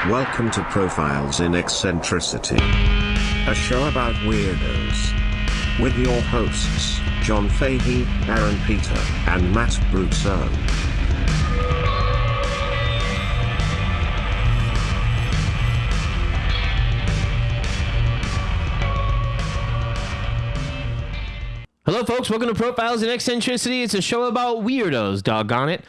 Welcome to Profiles in Eccentricity, a show about weirdos. With your hosts, John Fahey, Aaron Peter, and Matt Brousseau. Hello, folks. Welcome to Profiles in Eccentricity. It's a show about weirdos, doggone it.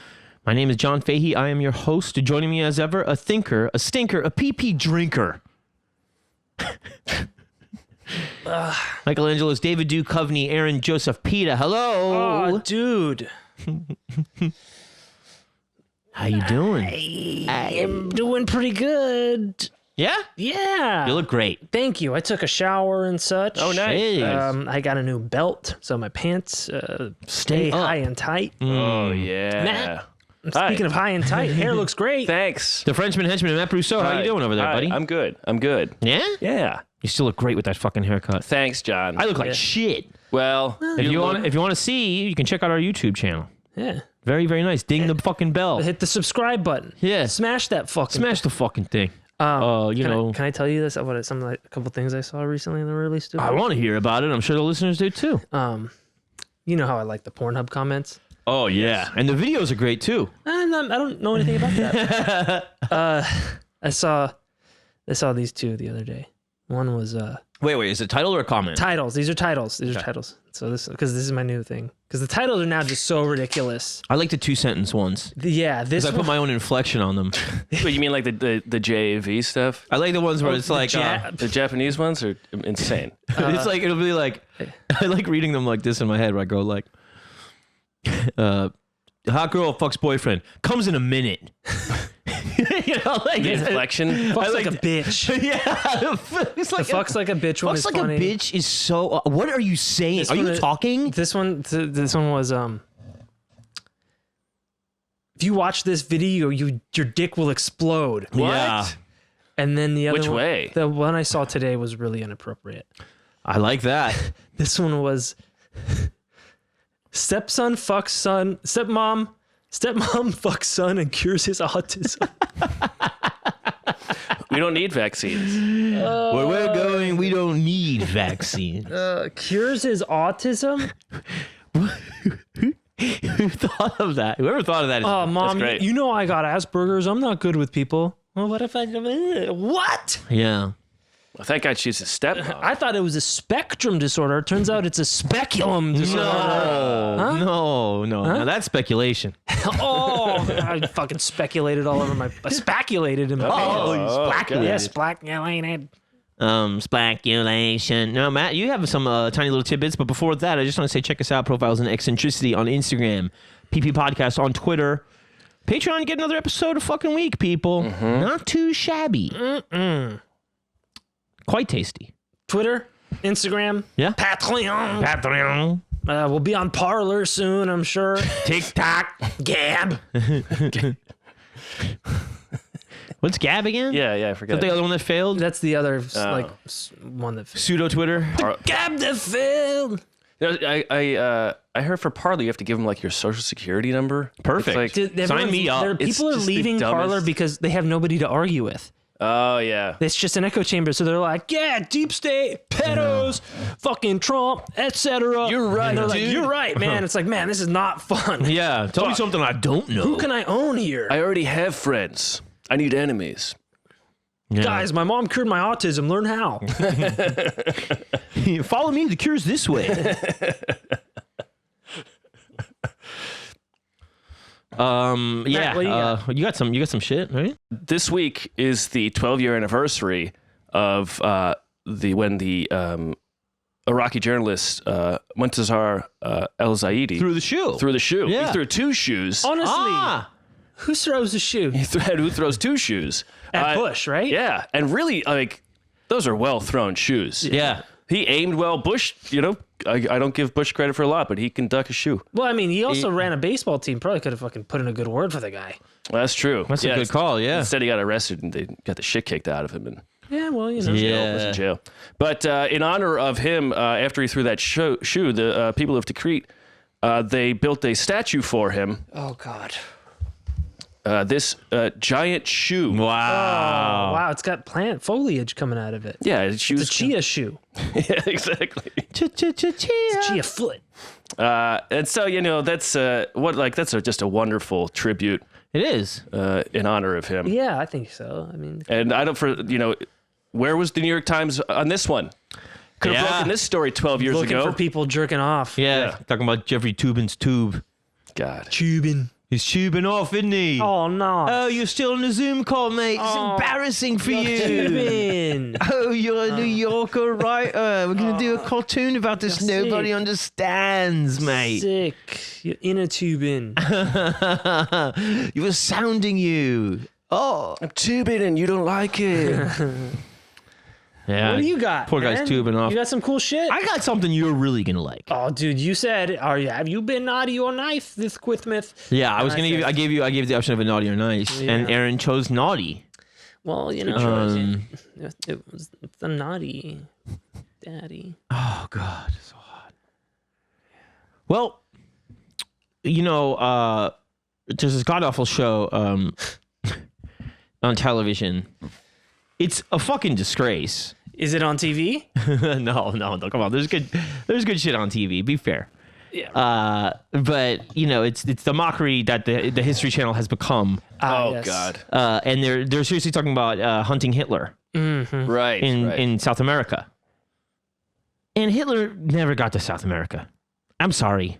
My name is John Fahey. I am your host. Joining me as ever, a thinker, a stinker, a pee-pee drinker. Michelangelo's David Duchovny, Aaron Joseph Pita. Hello. Oh, dude. How you doing? I'm doing pretty good. Yeah? Yeah. You look great. Thank you. I took a shower and such. Oh, nice. Hey. I got a new belt, so my pants stay up. high and tight. Oh, yeah. Matt, speaking of high and tight, hair looks great. Thanks. The Frenchman henchman, Matt Brousseau. How you doing over there, buddy? I'm good. Yeah? Yeah. You still look great with that fucking haircut. Thanks, John. I look like shit. Well, If you want to see, you can check out our YouTube channel. Yeah. Very, very nice. Ding the fucking bell. Hit the subscribe button. Yeah. Smash that fucking Smash the fucking thing. Can I tell you this? A couple things I saw recently that were really stupid. I want to hear about it. I'm sure the listeners do too. You know how I like the Pornhub comments? Oh, yeah. And the videos are great too. I don't know anything about that. I saw these two the other day. One was Wait, is it title or a comment? titles. These are titles. So this is my new thing. Because the titles are now just so ridiculous. I like the 2-sentence ones. Yeah, this Because I put my own inflection on them. What, you mean like the JAV stuff? I like the ones where it's like... The Japanese ones are insane. it's like, it'll be like... I like reading them like this in my head where I go like... hot girl fucks boyfriend. Comes in a minute. You know, like The inflection. fucks like a bitch. Yeah. It's like The fucks like a bitch one fucks is like funny. a bitch is so... what are you saying? This Are one you is- talking? This one was if you watch this video, your dick will explode. What? Yeah. And then the other Which one, way? the one I saw today was really inappropriate. I like that. This one was stepson fucks son, stepmom fucks son and cures his autism. We don't need vaccines. Where we're going, we don't need vaccines. Cures his autism? Who thought of that? Whoever thought of that is... Oh, mom, great. you know I got Asperger's. I'm not good with people. Well, what if I... What? Yeah. Well, thank God she's a stepmom. I thought it was a spectrum disorder. It turns out it's a speculum disorder. No. Now that's speculation. Oh, I fucking speculated all over I speculated in my pants. speculated. Yeah, speculated. Speculation. No, Matt, you have some tiny little tidbits, but before that, I just want to say check us out, Profiles in Eccentricity on Instagram, PP Podcast on Twitter, Patreon. Get another episode a fucking week, people. Not too shabby. Quite tasty. Twitter, Instagram, Yeah. Patreon. We'll be on Parler soon, I'm sure. TikTok. Gab. What's Gab again? Yeah, I Is that forgot. the other one that failed? That's the other one that Pseudo Twitter. Gab that failed. You know, I heard for Parler you have to give them like your social security number. Perfect. It's like, Sign me up. People are just the leaving dumbest- Parler because they have nobody to argue with. oh yeah. It's just an echo chamber, so they're like, yeah, deep state, pedos, fucking Trump, etc. You're right, And they're like, dude. you're right, man. It's like, man, this is not fun. Yeah. Tell me something I don't know. Who can I own here? I already have friends. I need enemies. Yeah. Guys, my mom cured my autism. Learn how. Follow me. The cure's this way. Matt, what do you got? You got some shit, right? This week is the 12-year anniversary of when the Iraqi journalist Muntazar El-Zaidi Through the shoe. threw the shoe. Yeah. He threw two shoes. Honestly, who throws a shoe? Who throws two shoes? At Bush, right? Yeah, and really, like, those are well thrown shoes. Yeah. He aimed well. Bush, you know, I don't give Bush credit for a lot, but he can duck a shoe. Well, I mean, he also ran a baseball team. Probably could have fucking put in a good word for the guy. Well, that's true. That's a good call, yeah. Instead, he got arrested and they got the shit kicked out of him and Yeah, well, you know. Yeah. was in jail. But in honor of him, after he threw that shoe, the people of Tikrit, they built a statue for him. Oh, God. this giant shoe. Wow. Oh, wow, it's got plant foliage coming out of it. Yeah, It's a chia shoe. Yeah, exactly. Chia foot. And so that's just a wonderful tribute It is. in honor of him. Yeah, I think so. I mean, And I don't where was the New York Times on this one? Could have broken this story 12 years looking ago. for people jerking off. Yeah. Talking about Jeffrey Toobin's tube. God. Tubing. He's tubing off, isn't he? Oh, no. Oh, you're still on the Zoom call, mate. It's embarrassing for you. Tubing. Oh, you're a New Yorker writer. We're going to do a cartoon about this You're nobody sick. understands, mate. Sick. You're inner tubing. You were sounding you. Oh. I'm tubing and you don't like it. Yeah. What do you got? Poor guy's man? tubing off. You got some cool shit? I got something you're really going to like. Oh, dude, you said, have you been naughty or nice this Quithmith? Yeah, I was And going to I give you, I gave you the option of a naughty or nice, and Yeah. Aaron chose naughty. Well, it was the naughty daddy. Oh, God. So hot. Well, there's this god-awful show on television. It's a fucking disgrace. Is it on TV? No, come on. There's good shit on TV. Be fair. Yeah. But it's the mockery that the History Channel has become. Yes. God. And they're seriously talking about hunting Hitler Right. in South America. And Hitler never got to South America. I'm sorry.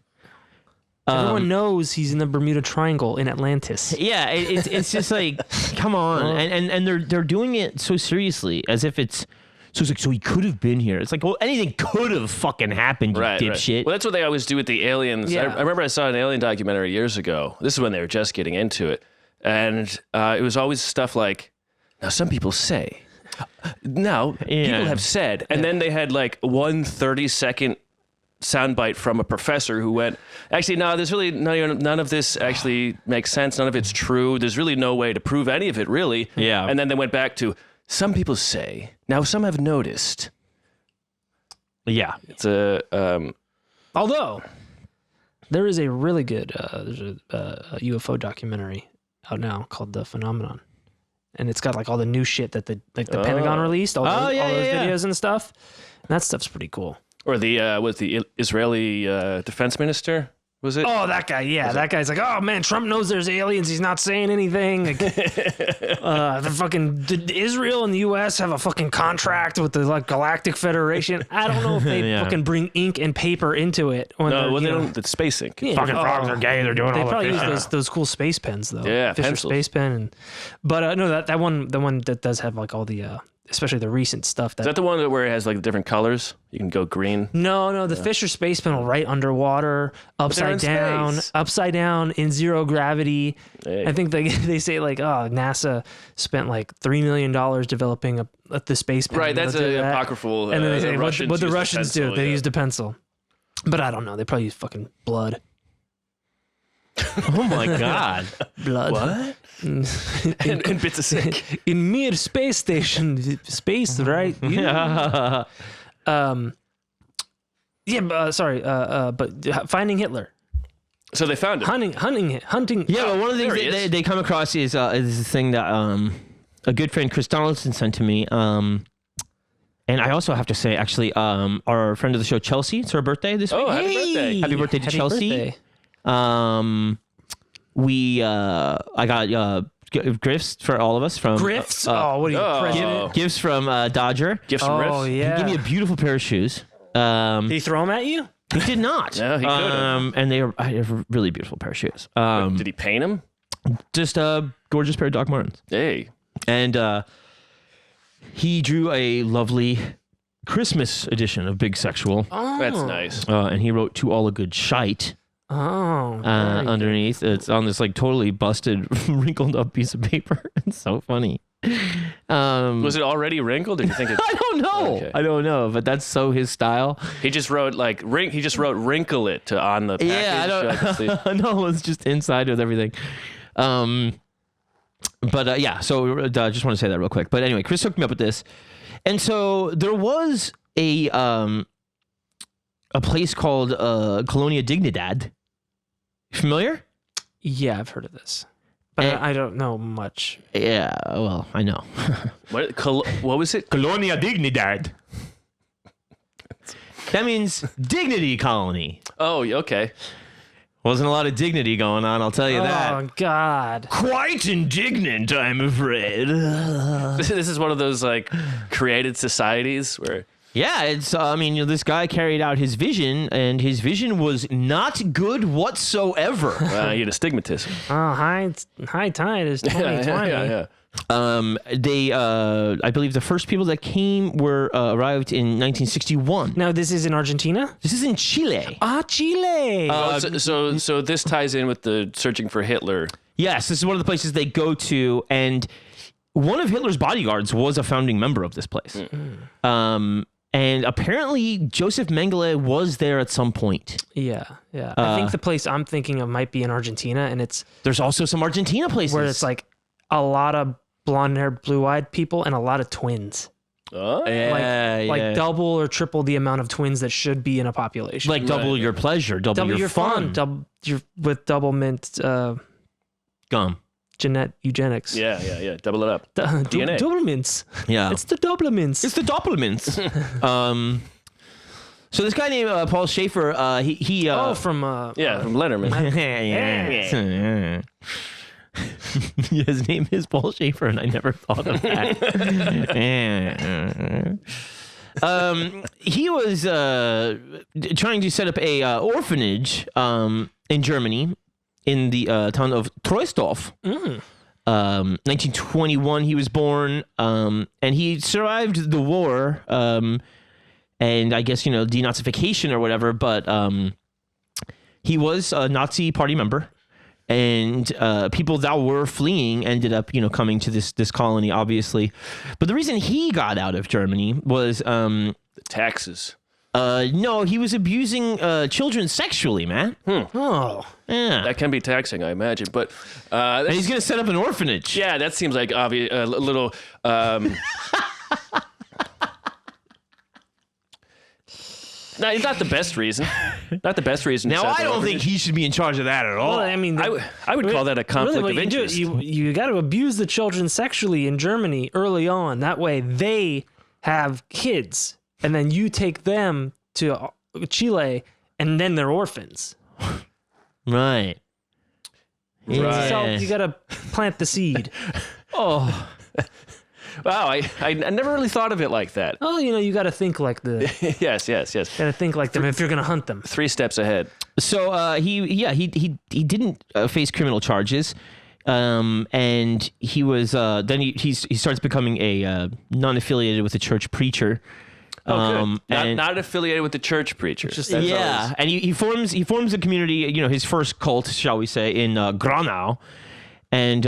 Everyone knows he's in the Bermuda Triangle in Atlantis. Yeah, it's just like, come on, and they're doing it so seriously, as if it's so he could have been here. It's like, well, anything could have fucking happened, you dipshit. Well, that's what they always do with the aliens. Yeah. I remember I saw an alien documentary years ago. This is when they were just getting into it, and it was always stuff like, now some people say, now people have said, and then they had like 1 30-second soundbite from a professor who went, actually, no, there's really none of this actually makes sense. None of it's true. There's really no way to prove any of it, really. Yeah. And then they went back to, some people say, now some have noticed. Yeah. It's a, Although, there is a really good there's a UFO documentary out now called The Phenomenon. And it's got like all the new shit that the Pentagon released, all those videos and stuff. And that stuff's pretty cool. or the Israeli defense minister. Was it? Oh, that guy. Yeah, that guy's like, oh man, Trump knows there's aliens. He's not saying anything. Like, Israel and the U.S. have a fucking contract with the Galactic Federation. I don't know if they fucking bring ink and paper into it. When no, they don't. It's space ink. Yeah, Fucking frogs are gay. They're doing They all probably that. use those cool space pens though. Yeah, Fisher pencils. space pen. But no, the one that does have like all the especially the recent stuff. Is that the one where it has like different colors? You can go green. No, the Fisher space pen will write underwater, upside down in zero gravity. Hey. I think they say like, oh, NASA spent like $3 million developing the space pen. Right, that's They'll do an that. apocryphal. And then they say what the use Russians pencil, do. They yeah. used a pencil. But I don't know. They probably use fucking blood. Oh my god. Blood. What? and bits of sick. In Mir space station, space, right? Yeah. But finding Hitler, So they found him. hunting. Yeah, but one of the there he things is. they come across is this thing that a good friend Chris Donaldson sent to me. And I also have to say, actually, our friend of the show Chelsea, it's her birthday this week. Oh, happy birthday! Happy birthday to Happy Chelsea. birthday. I got gifts for all of us from Grifts? What are you, oh. president? gifts from Dodger. Gifts from Oh, Riff. yeah. He gave me a beautiful pair of shoes. Did he throw them at you? He did not. No, he could've. And they are a really beautiful pair of shoes. Did he paint him? Just a gorgeous pair of Doc Martens. Hey. And he drew a lovely Christmas edition of Big Sexual. Oh, That's nice. And he wrote "To All a Good Shite" Oh, very underneath. It's on this like totally busted, wrinkled up piece of paper. It's so funny. Was it already wrinkled? Or do you think it? I don't know. Okay. I don't know, but that's so his style. He just wrote He just wrote "wrinkle it" on the package. Yeah, I don't. No, it's just inside with everything. But yeah, so just want to say that real quick. But anyway, Chris hooked me up with this, and so there was a place called Colonia Dignidad. Familiar? Yeah, I've heard of this. But I don't know much. Yeah, well, I know. What was it? Colonia Dignidad. That means dignity colony. Oh, okay. Wasn't a lot of dignity going on, I'll tell you that. Oh, God. Quite indignant, I'm afraid. This is one of those like created societies where. Yeah, it's. I mean, this guy carried out his vision, and his vision was not good whatsoever. You had astigmatism. Oh, high tide is 2020. Yeah. I believe the first people that came arrived in 1961. Now, this is in Argentina? This is in Chile. Chile. So this ties in with the searching for Hitler. Yes, this is one of the places they go to, and one of Hitler's bodyguards was a founding member of this place. And apparently Joseph Mengele was there at some point. Yeah. I think the place I'm thinking of might be in Argentina, and there's also some Argentina places where it's like a lot of blonde-haired, blue-eyed people and a lot of twins. Oh, Like double or triple the amount of twins that should be in a population. Like double your pleasure, double your fun. With double mint gum. Eugenics. Yeah. Double it up. DNA. Double mints. Yeah. It's the double mints. It's the doppelmints. So this guy named Paul Schaefer, he from Letterman. yeah. His name is Paul Schaefer, and I never thought of that. He was trying to set up a orphanage in Germany, in the town of Troisdorf. 1921, he was born, and he survived the war, and I guess, denazification or whatever, but he was a Nazi party member, and people that were fleeing ended up, coming to this colony, obviously. But the reason he got out of Germany was... the taxes. No, he was abusing children sexually, man. Oh. Yeah. That can be taxing, I imagine. But and he's going to set up an orphanage. Yeah, that seems like obvious. A little. No, not the best reason. Not the best reason. Now, I don't think he should be in charge of that at all. Well, I mean, I would call that a conflict really, of interest. You got to abuse the children sexually in Germany early on. That way they have kids, and then you take them to Chile, and then they're orphans. Right. Yeah. So you got to plant the seed. Oh. Wow, I never really thought of it like that. Oh, you got to think like the... Yes. Got to think like them if you're going to hunt them. 3 steps ahead. So he didn't face criminal charges, and he was then he starts becoming a non-affiliated with the church preacher. Oh, good. Not affiliated with the church preacher. And he forms a community. His first cult, shall we say, in Granau, and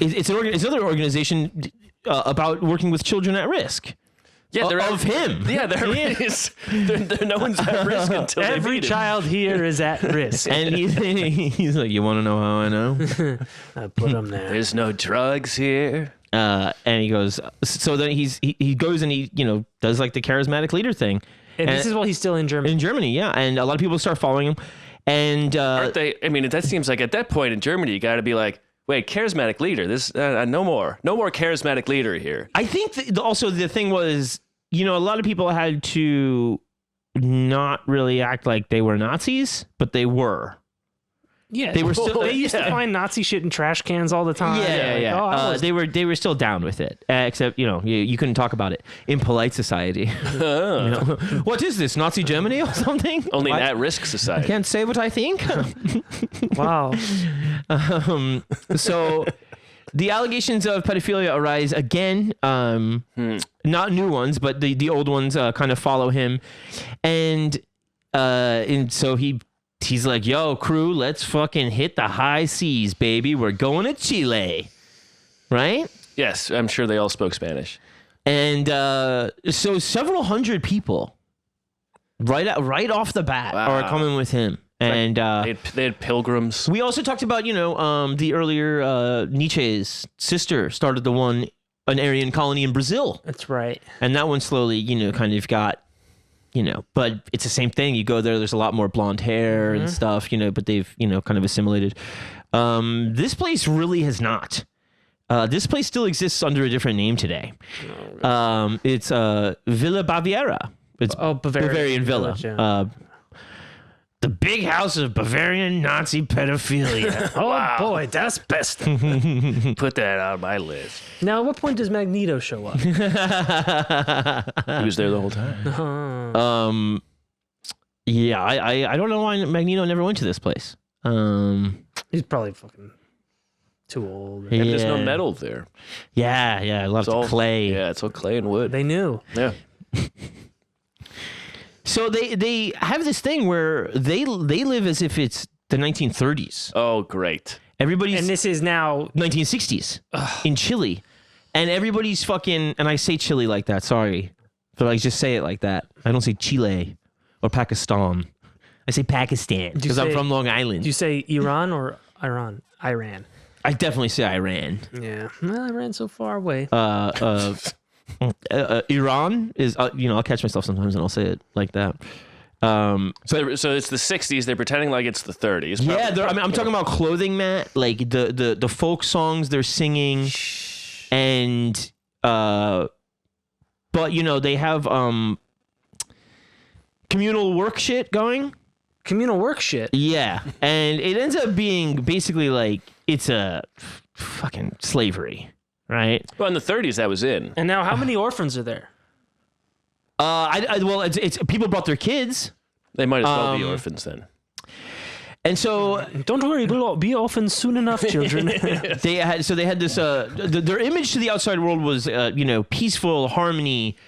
it's another organization about working with children at risk. Yeah, of him. Yeah, no one's at risk until every child here is at risk. And he's like, you want to know how I know? I put him there. There's no drugs here. And he goes. So then he goes and he does like the charismatic leader thing. And this is while he's still in Germany. In Germany, yeah, and a lot of people start following him. And aren't they? I mean, that seems like at that point in Germany, you got to be like, wait, charismatic leader. This no more charismatic leader here. I think also the thing was, a lot of people had to not really act like they were Nazis, but they were. Yeah, they were still. They used to find Nazi shit in trash cans all the time. Yeah. They were still down with it, except you couldn't talk about it in polite society. What is this, Nazi Germany or something? Only in at-risk society. I can't say what I think. Wow. So the allegations of pedophilia arise again. Not new ones, but the old ones kind of follow him, and so he's like, yo, crew, let's fucking hit the high seas, baby. We're going to Chile. Right? Yes, I'm sure they all spoke Spanish. And so several hundred people right off the bat are coming with him. And they had pilgrims. We also talked about, the earlier Nietzsche's sister started an Aryan colony in Brazil. That's right. And that one slowly, kind of got but it's the same thing. You go there's a lot more blonde hair and stuff, but they've, kind of assimilated. This place really has not. This place still exists under a different name today. It's Villa Baviera. It's Bavarian Villa. Yeah. The big house of Bavarian Nazi pedophilia. Oh boy, that's best. Put that on my list. Now, at what point does Magneto show up? He was there the whole time. Yeah, I don't know why Magneto never went to this place. He's probably fucking too old. And there's no metal there. Yeah, a lot of clay. Yeah, it's all clay and wood. They knew. Yeah. So they have this thing where they live as if it's the 1930s. Oh, great. And this is now 1960s in Chile. And everybody's fucking, and I say Chile like that, sorry. But I just say it like that. I don't say Chile or Pakistan. I say Pakistan because I'm from Long Island. Do you say Iran or Iran? Iran. I definitely say Iran. Yeah. Well, Iran so far away. Iran is, I'll catch myself sometimes and I'll say it like that. So it's the 60s. They're pretending like it's the 30s. Yeah, I'm talking about clothing, Matt. Like the folk songs they're singing, and but they have communal work shit going. Communal work shit. Yeah, and it ends up being basically like it's a fucking slavery. Right. Well, in the 30s, that was in. And now, how many orphans are there? Well, it's people brought their kids. They might as well be orphans then. And so, don't worry, we'll be orphans soon enough, children. they had this. Their image to the outside world was, peaceful harmony.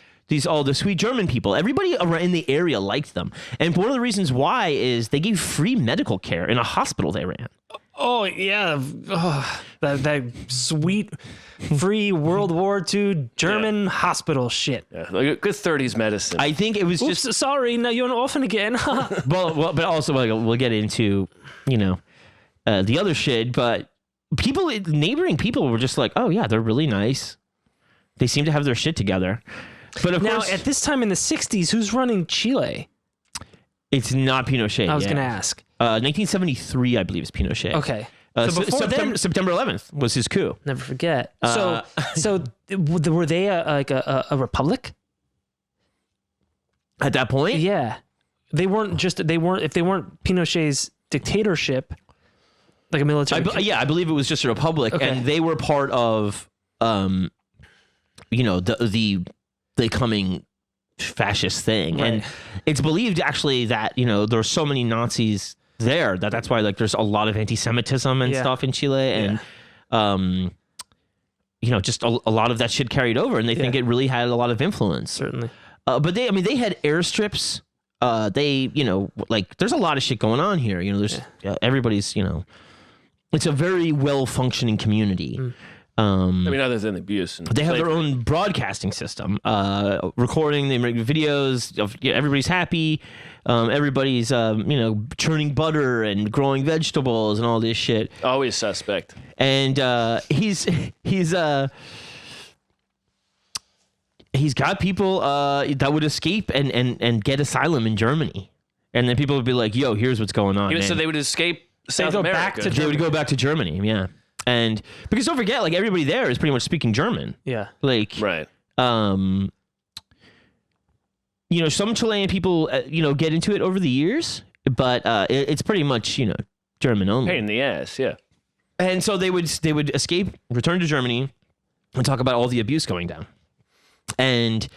All the sweet German people. Everybody around in the area liked them, and one of the reasons why is they gave free medical care in a hospital they ran. Oh yeah, that sweet, free World War II German hospital shit. Yeah, like a good 30s medicine. I think it was just sorry. Now you're an orphan again. well, but also we'll get into the other shit. But neighboring people were just like, oh yeah, they're really nice. They seem to have their shit together. But of course, at this time in the 60s, who's running Chile? It's not Pinochet. I was going to ask. 1973, I believe, is Pinochet. Okay. So September 11th was his coup. Never forget. So were they a republic at that point? Yeah, if they weren't Pinochet's dictatorship, like a military. I believe it was just a republic, and they were part of, the coming fascist thing, right. And it's believed actually that there are so many Nazis there that's why there's a lot of anti-Semitism and stuff in Chile, and just a lot of that shit carried over, and they think it really had a lot of influence. Certainly, but they had airstrips. There's a lot of shit going on here. There's everybody's. It's a very well functioning community. Other than abuse. And they have their own broadcasting system, recording, they make videos of everybody's happy. Everybody's, churning butter and growing vegetables and all this shit. Always suspect. And he's got people that would escape and get asylum in Germany. And then people would be like, yo, here's what's going on. So they would escape South America. They would go back to Germany, yeah. And because don't forget, everybody there is pretty much speaking German. Yeah. Right. Some Chilean people, get into it over the years, but it's pretty much, German only. Pain in the ass, yeah. And so they would escape, return to Germany, and talk about all the abuse going down. And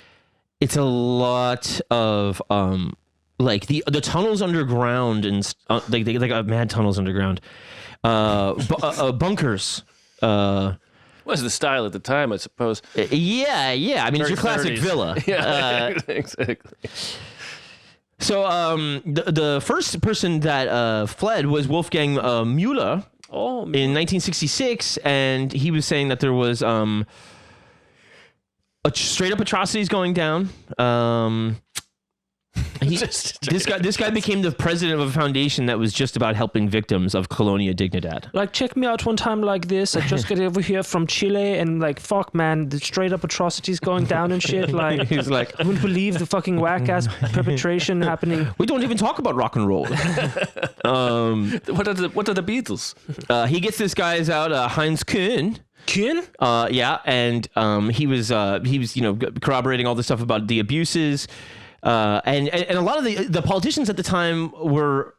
it's a lot of the tunnels underground, and they got mad tunnels underground. Bunkers. Was the style at the time, I suppose. Yeah. I mean, it's your classic 30s. villa. Yeah, exactly. So the first person that fled was Wolfgang Müller in 1966, and he was saying that there was straight up atrocities going down. This guy became the president of a foundation that was just about helping victims of Colonia Dignidad. Like, check me out one time like this. I just got over here from Chile, and like, fuck, man, the straight up atrocities going down and shit. Like, He's like, I wouldn't believe the fucking whack ass perpetration happening. we don't even talk about rock and roll. What are the Beatles? He gets this guy's out, Heinz Kuhn. Kuhn? Yeah, and he was corroborating all the stuff about the abuses, and a lot of the politicians at the time were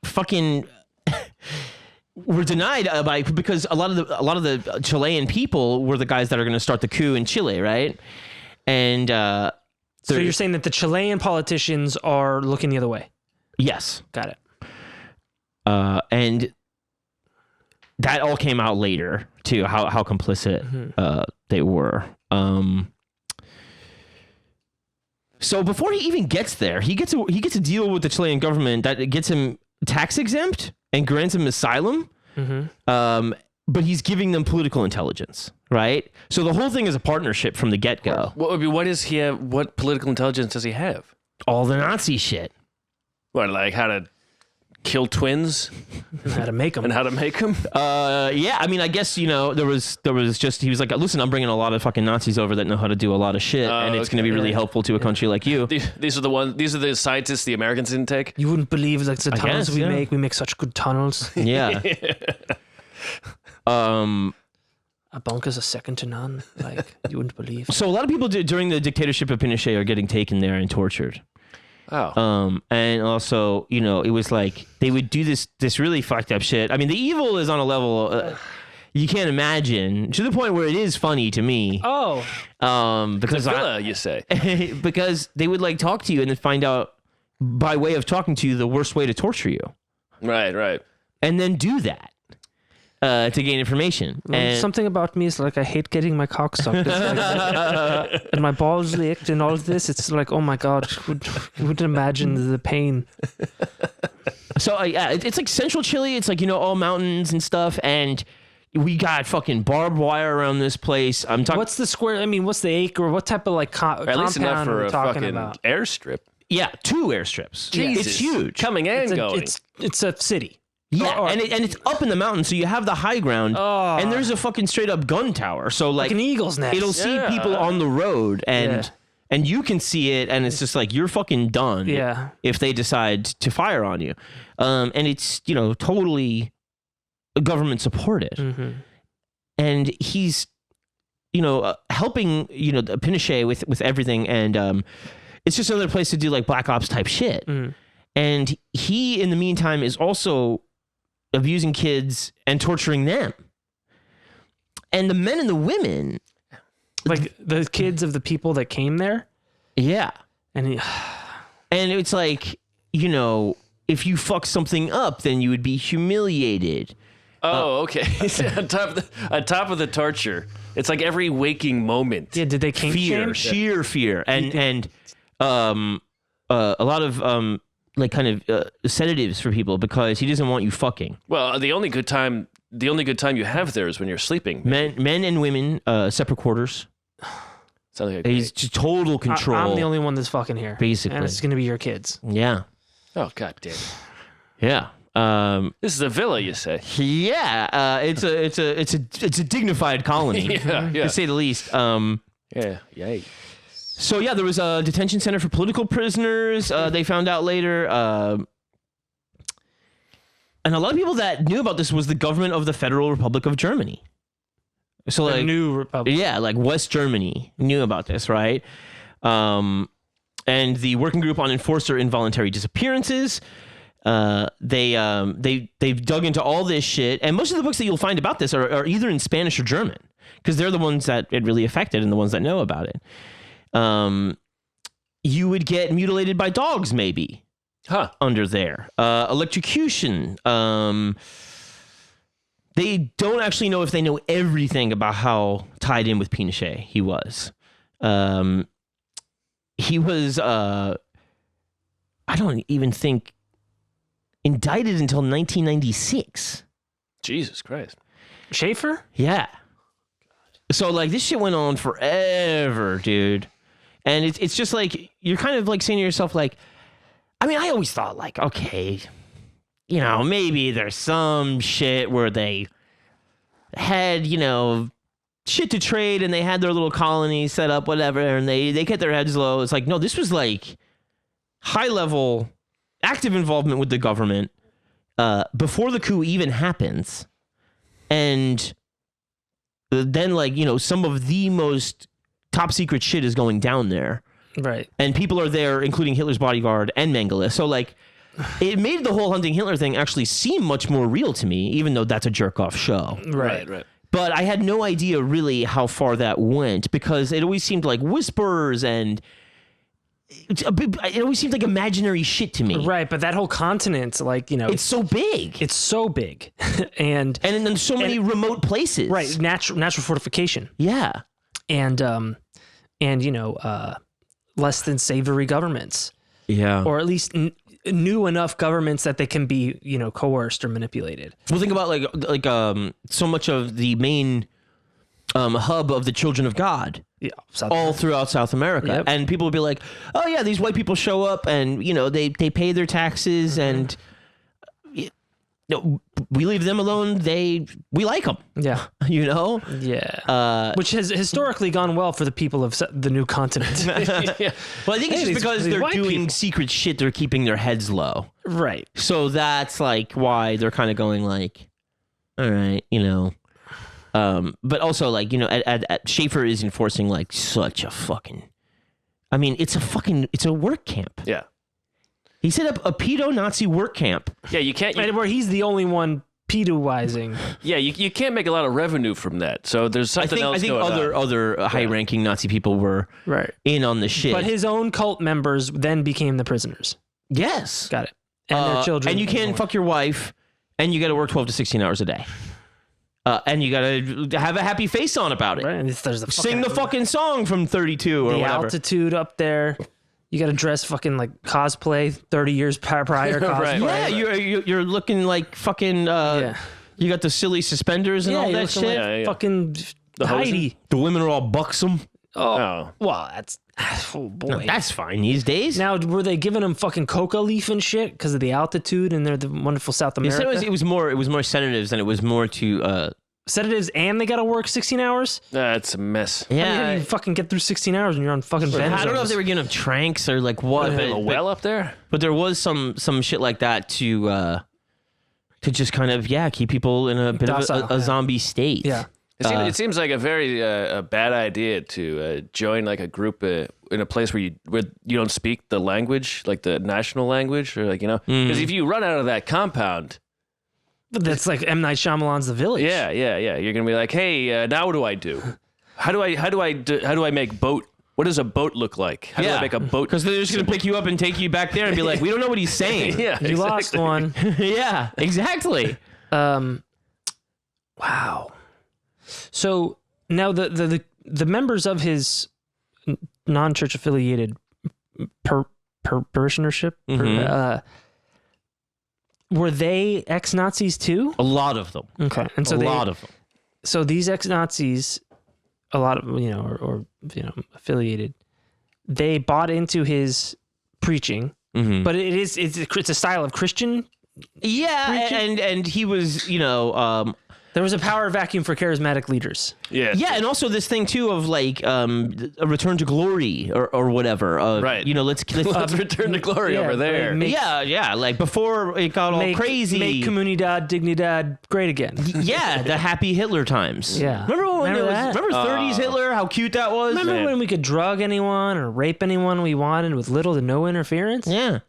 fucking were denied because a lot of the Chilean people were the guys that are going to start the coup in Chile, right? And so you're saying that the Chilean politicians are looking the other way? Yes, got it. And that all came out later too, how complicit they were. So before he even gets there, he gets a deal with the Chilean government that gets him tax exempt and grants him asylum. But he's giving them political intelligence, right? So the whole thing is a partnership from the get-go. What does he have? What political intelligence does he have? All the Nazi shit. What, like how to kill twins and how to make them? Yeah, I mean, I guess, there was just, he was like, listen, I'm bringing a lot of fucking Nazis over that know how to do a lot of shit, and it's going to be really helpful to a country like you. These are the scientists the Americans didn't take. You wouldn't believe like the tunnels we make such good tunnels. Yeah. A bunkers are second to none. Like, you wouldn't believe. So a lot of people during the dictatorship of Pinochet are getting taken there and tortured. Oh. And also, it was like they would do this really fucked up shit. I mean, the evil is on a level you can't imagine, to the point where it is funny to me. Oh. Because villa, you say. Because they would like talk to you and then find out by way of talking to you the worst way to torture you. Right. And then do that. To gain information. And something about me is like I hate getting my cock sucked. And my balls licked and all of this. It's like, oh my God, you wouldn't imagine the pain. So it's like central Chile. It's like, all mountains and stuff. And we got fucking barbed wire around this place. I'm talking. What's the square? I mean, what's the acre? What type of like compound at least enough for are we a talking fucking about? Airstrip. Yeah, 2 airstrips. Jesus. It's huge. Coming and going. It's a city. Yeah, and it's up in the mountains, so you have the high ground, and there's a fucking straight up gun tower. So like an eagle's nest. It'll see people on the road, and you can see it, and it's just like you're fucking done. Yeah. If they decide to fire on you, and it's totally government supported, and he's helping Pinochet with everything, and it's just another place to do like black ops type shit, and he in the meantime is also abusing kids and torturing them. And the men and the women, like the kids of the people that came there. Yeah. And it's like, if you fuck something up, then you would be humiliated. Oh, okay. on top of the torture, it's like every waking moment. Yeah, did they kink shame? Sheer fear. And a lot of like kind of sedatives for people because he doesn't want you fucking. Well, the only good time you have there is when you're sleeping. Men and women, separate quarters. Sounds like he's just total control. I'm the only one that's fucking here, basically, and it's gonna be your kids. Yeah. Oh God damn it. Yeah. This is a villa, you say? Yeah. It's a dignified colony, to say the least. Yeah. Yay. So yeah, there was a detention center for political prisoners. They found out later, and a lot of people that knew about this was the government of the Federal Republic of Germany. So like new republic, yeah, like West Germany knew about this, right? And the Working Group on Enforcer Involuntary Disappearances. They've dug into all this shit, and most of the books that you'll find about this are either in Spanish or German because they're the ones that it really affected and the ones that know about it. You would get mutilated by dogs, maybe, under there. Electrocution. They don't actually know if they know everything about how tied in with Pinochet he was. He was, I don't even think, indicted until 1996. Jesus Christ. Schaefer? Yeah. So, like, this shit went on forever, dude. And it's just like, you're kind of like saying to yourself, like, I mean, I always thought like, okay, you know, maybe there's some shit where they had, you know, shit to trade and they had their little colony set up, whatever, and they kept their heads low. It's like, no, this was like high level active involvement with the government before the coup even happens. And then, like, you know, some of the most top secret shit is going down there. Right. And people are there, including Hitler's bodyguard and Mengele. So, like, it made the whole hunting Hitler thing actually seem much more real to me, even though that's a jerk-off show. Right. But I had no idea really how far that went, because it always seemed like whispers and it always seemed like imaginary shit to me. Right, but that whole continent, like, you know, It's so big. it's so big, and in so many remote places. right, natural fortification, Yeah. and you know, less than savory governments, Yeah. or at least new enough governments that they can be, you know, coerced or manipulated. Well, think about like so much of the main hub of the Children of God. Yeah, All throughout South America. Yep. And people would be like, oh yeah, these white people show up and, you know, they pay their taxes and you know, we leave them alone. We like them, yeah, you know? yeah, which has historically gone well for the people of the new continent. Yeah. Well, I think it's just because these they're white doing people. secret shit. They're keeping their heads low. Right. So that's like why they're kind of going like, all right, you know. But also, like, you know, at Schaefer is enforcing like such a fucking, I mean, it's a work camp. Yeah. He set up a pedo-Nazi work camp. Yeah, you can't. And where he's the only one pedo-wizing. Yeah, you can't make a lot of revenue from that. So there's something else I think going on. other high-ranking Nazi people were Right. in on the shit. But his own cult members then became the prisoners. yes. Got it. And their children. And you can't fuck your wife, and you got to work 12 to 16 hours a day. And you got to have a happy face on about it. Right. And there's the Sing the fucking song from 32 or the whatever. altitude up there. You got to dress fucking like cosplay 30 years prior cosplay. Right. Yeah, you're looking like fucking. Yeah. You got the silly suspenders and all you're that looking shit. like Yeah. fucking Heidi. The women are all buxom. Oh. Well, that's oh boy. That's fine these days. Now, were they giving them fucking coca leaf and shit because of the altitude and they're the wonderful South They said America? it was more sedatives than it was more to. Sedatives and they got to work 16 hours? That's a mess. How do Yeah, you fucking get through 16 hours when you're on fucking benzos? I don't know if they were giving them tranks or like what, They have a well up there? but there was some shit like that to just kind of keep people in a bit Docile, of a zombie state. Yeah. It seems like a very a bad idea to join like a group in a place where you don't speak the language, like the national language, or like, you know, because if you run out of that compound, But that's like M. Night Shyamalan's The Village. yeah, you're gonna be like, hey, now what do I do? How do I make boat? What does a boat look like? How do I make a boat? Because they're just gonna pick you up and take you back there and be like, we don't know what he's saying. Yeah, You lost one. Yeah, exactly. Wow. So now the members of his non-church affiliated parishionership, were they ex-Nazis too? A lot of them. Okay, and so a lot of them. So these ex-Nazis, a lot of or affiliated, they bought into his preaching, but it's a style of Christian. Yeah, and he was, There was a power vacuum for charismatic leaders. Yeah. yeah, and also this thing too of like a return to glory or whatever. Right. Let's return to glory over there. like before it got all crazy. Make Comunidad Dignidad great again. Yeah, the happy Hitler times. Yeah. Remember that? Remember 30s Hitler? How cute that was. Remember when we could drug anyone or rape anyone we wanted with little to no interference? Yeah.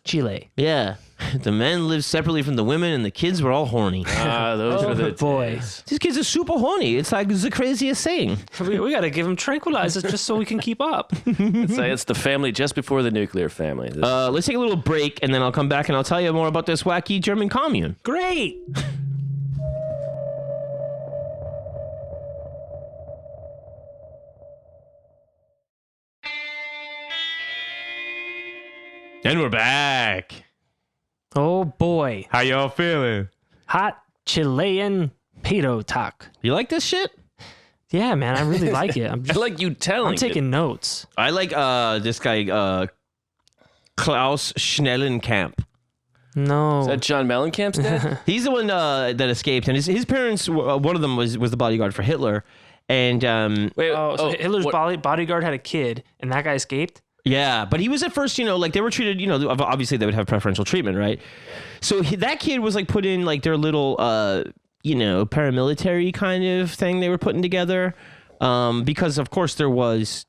Chile. Yeah. The men lived separately from the women, and the kids were all horny. Those were the boy. days. These kids are super horny. It's like the craziest thing. We got to give them tranquilizers just so we can keep up. It's the family just before the nuclear family. Let's take a little break, and then I'll come back and I'll tell you more about this wacky German commune. Great. And we're back. Oh boy. How y'all feeling? Hot Chilean pedo talk. You like this shit? Yeah, man, I really like it. I like you telling I'm taking notes. I like this guy Klaus Schnellenkamp. No. Is that John Mellencamp's dad? He's the one that escaped, and his parents. One of them was the bodyguard for Hitler, and Wait, so Hitler's bodyguard had a kid, and that guy escaped? yeah, but he was at first, like they were treated, obviously they would have preferential treatment, right? So that kid was like put in like their little, paramilitary kind of thing they were putting together, because of course there was,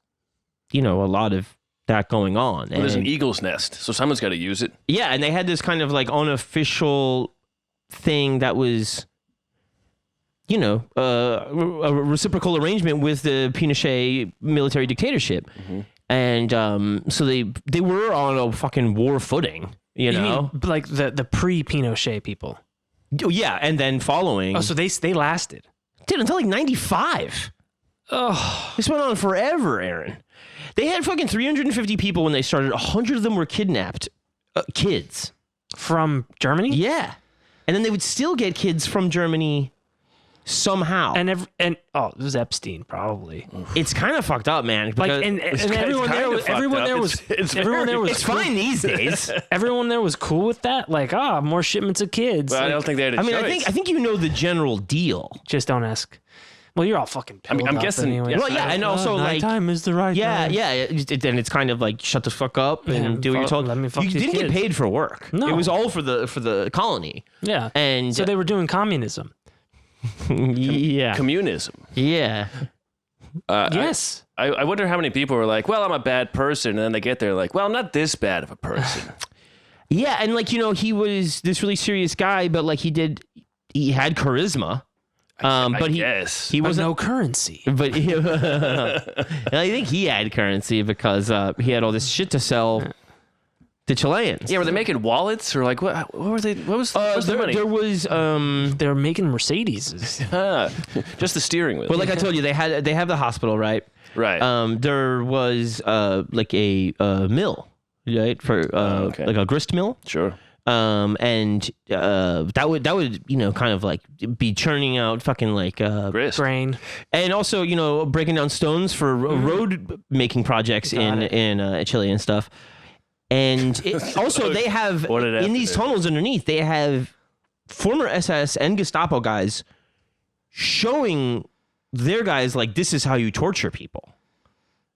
a lot of that going on. Well, there's an eagle's nest, so someone's got to use it. Yeah, and they had this kind of like unofficial thing that was, a reciprocal arrangement with the Pinochet military dictatorship. Mm-hmm. And so they were on a fucking war footing, you know? mean like the pre-Pinochet people? Yeah, and then following. Oh, so they lasted. Dude, until like 95. Oh. This went on forever, Aaron. They had fucking 350 people when they started. 100 of them were kidnapped. Kids. From Germany? Yeah. And then they would still get kids from Germany somehow. And it was Epstein, probably. It's kind of fucked up, man. Like, and everyone there was It's fine these days. Everyone there was cool with that. Like, more shipments of kids. But I don't think they had a choice. I think the general deal. Just don't ask. Well, you're all fucking pilled I'm up guessing. anyway. Yes, Well, yeah, and also like time is the right time. Yeah. Then it's kind of like shut the fuck up and do what you're told. let me fuck You these didn't get kids. paid for work. No. It was all for the colony. Yeah. And So they were doing communism. yeah. Communism. Yeah. Yes. I wonder how many people were like, well, I'm a bad person. And then they get there like, well, I'm not this bad of a person. Yeah, and like, he was this really serious guy, but like he had charisma. But he guess. he But was no currency. But I think he had currency because he had all this shit to sell to Chileans. Yeah, were they making wallets or like what were they? What was the money? There was They were making Mercedes. Just the steering wheel. well, like I told you, they have the hospital, right? Right. There was like a mill, right, for okay. like a grist mill. Sure. And that would kind of like be churning out fucking like Grist. Grain. and also breaking down stones for road making projects in Chile and stuff. And also they have What did it have in to these do? tunnels underneath, they have former SS and Gestapo guys showing their guys like, this is how you torture people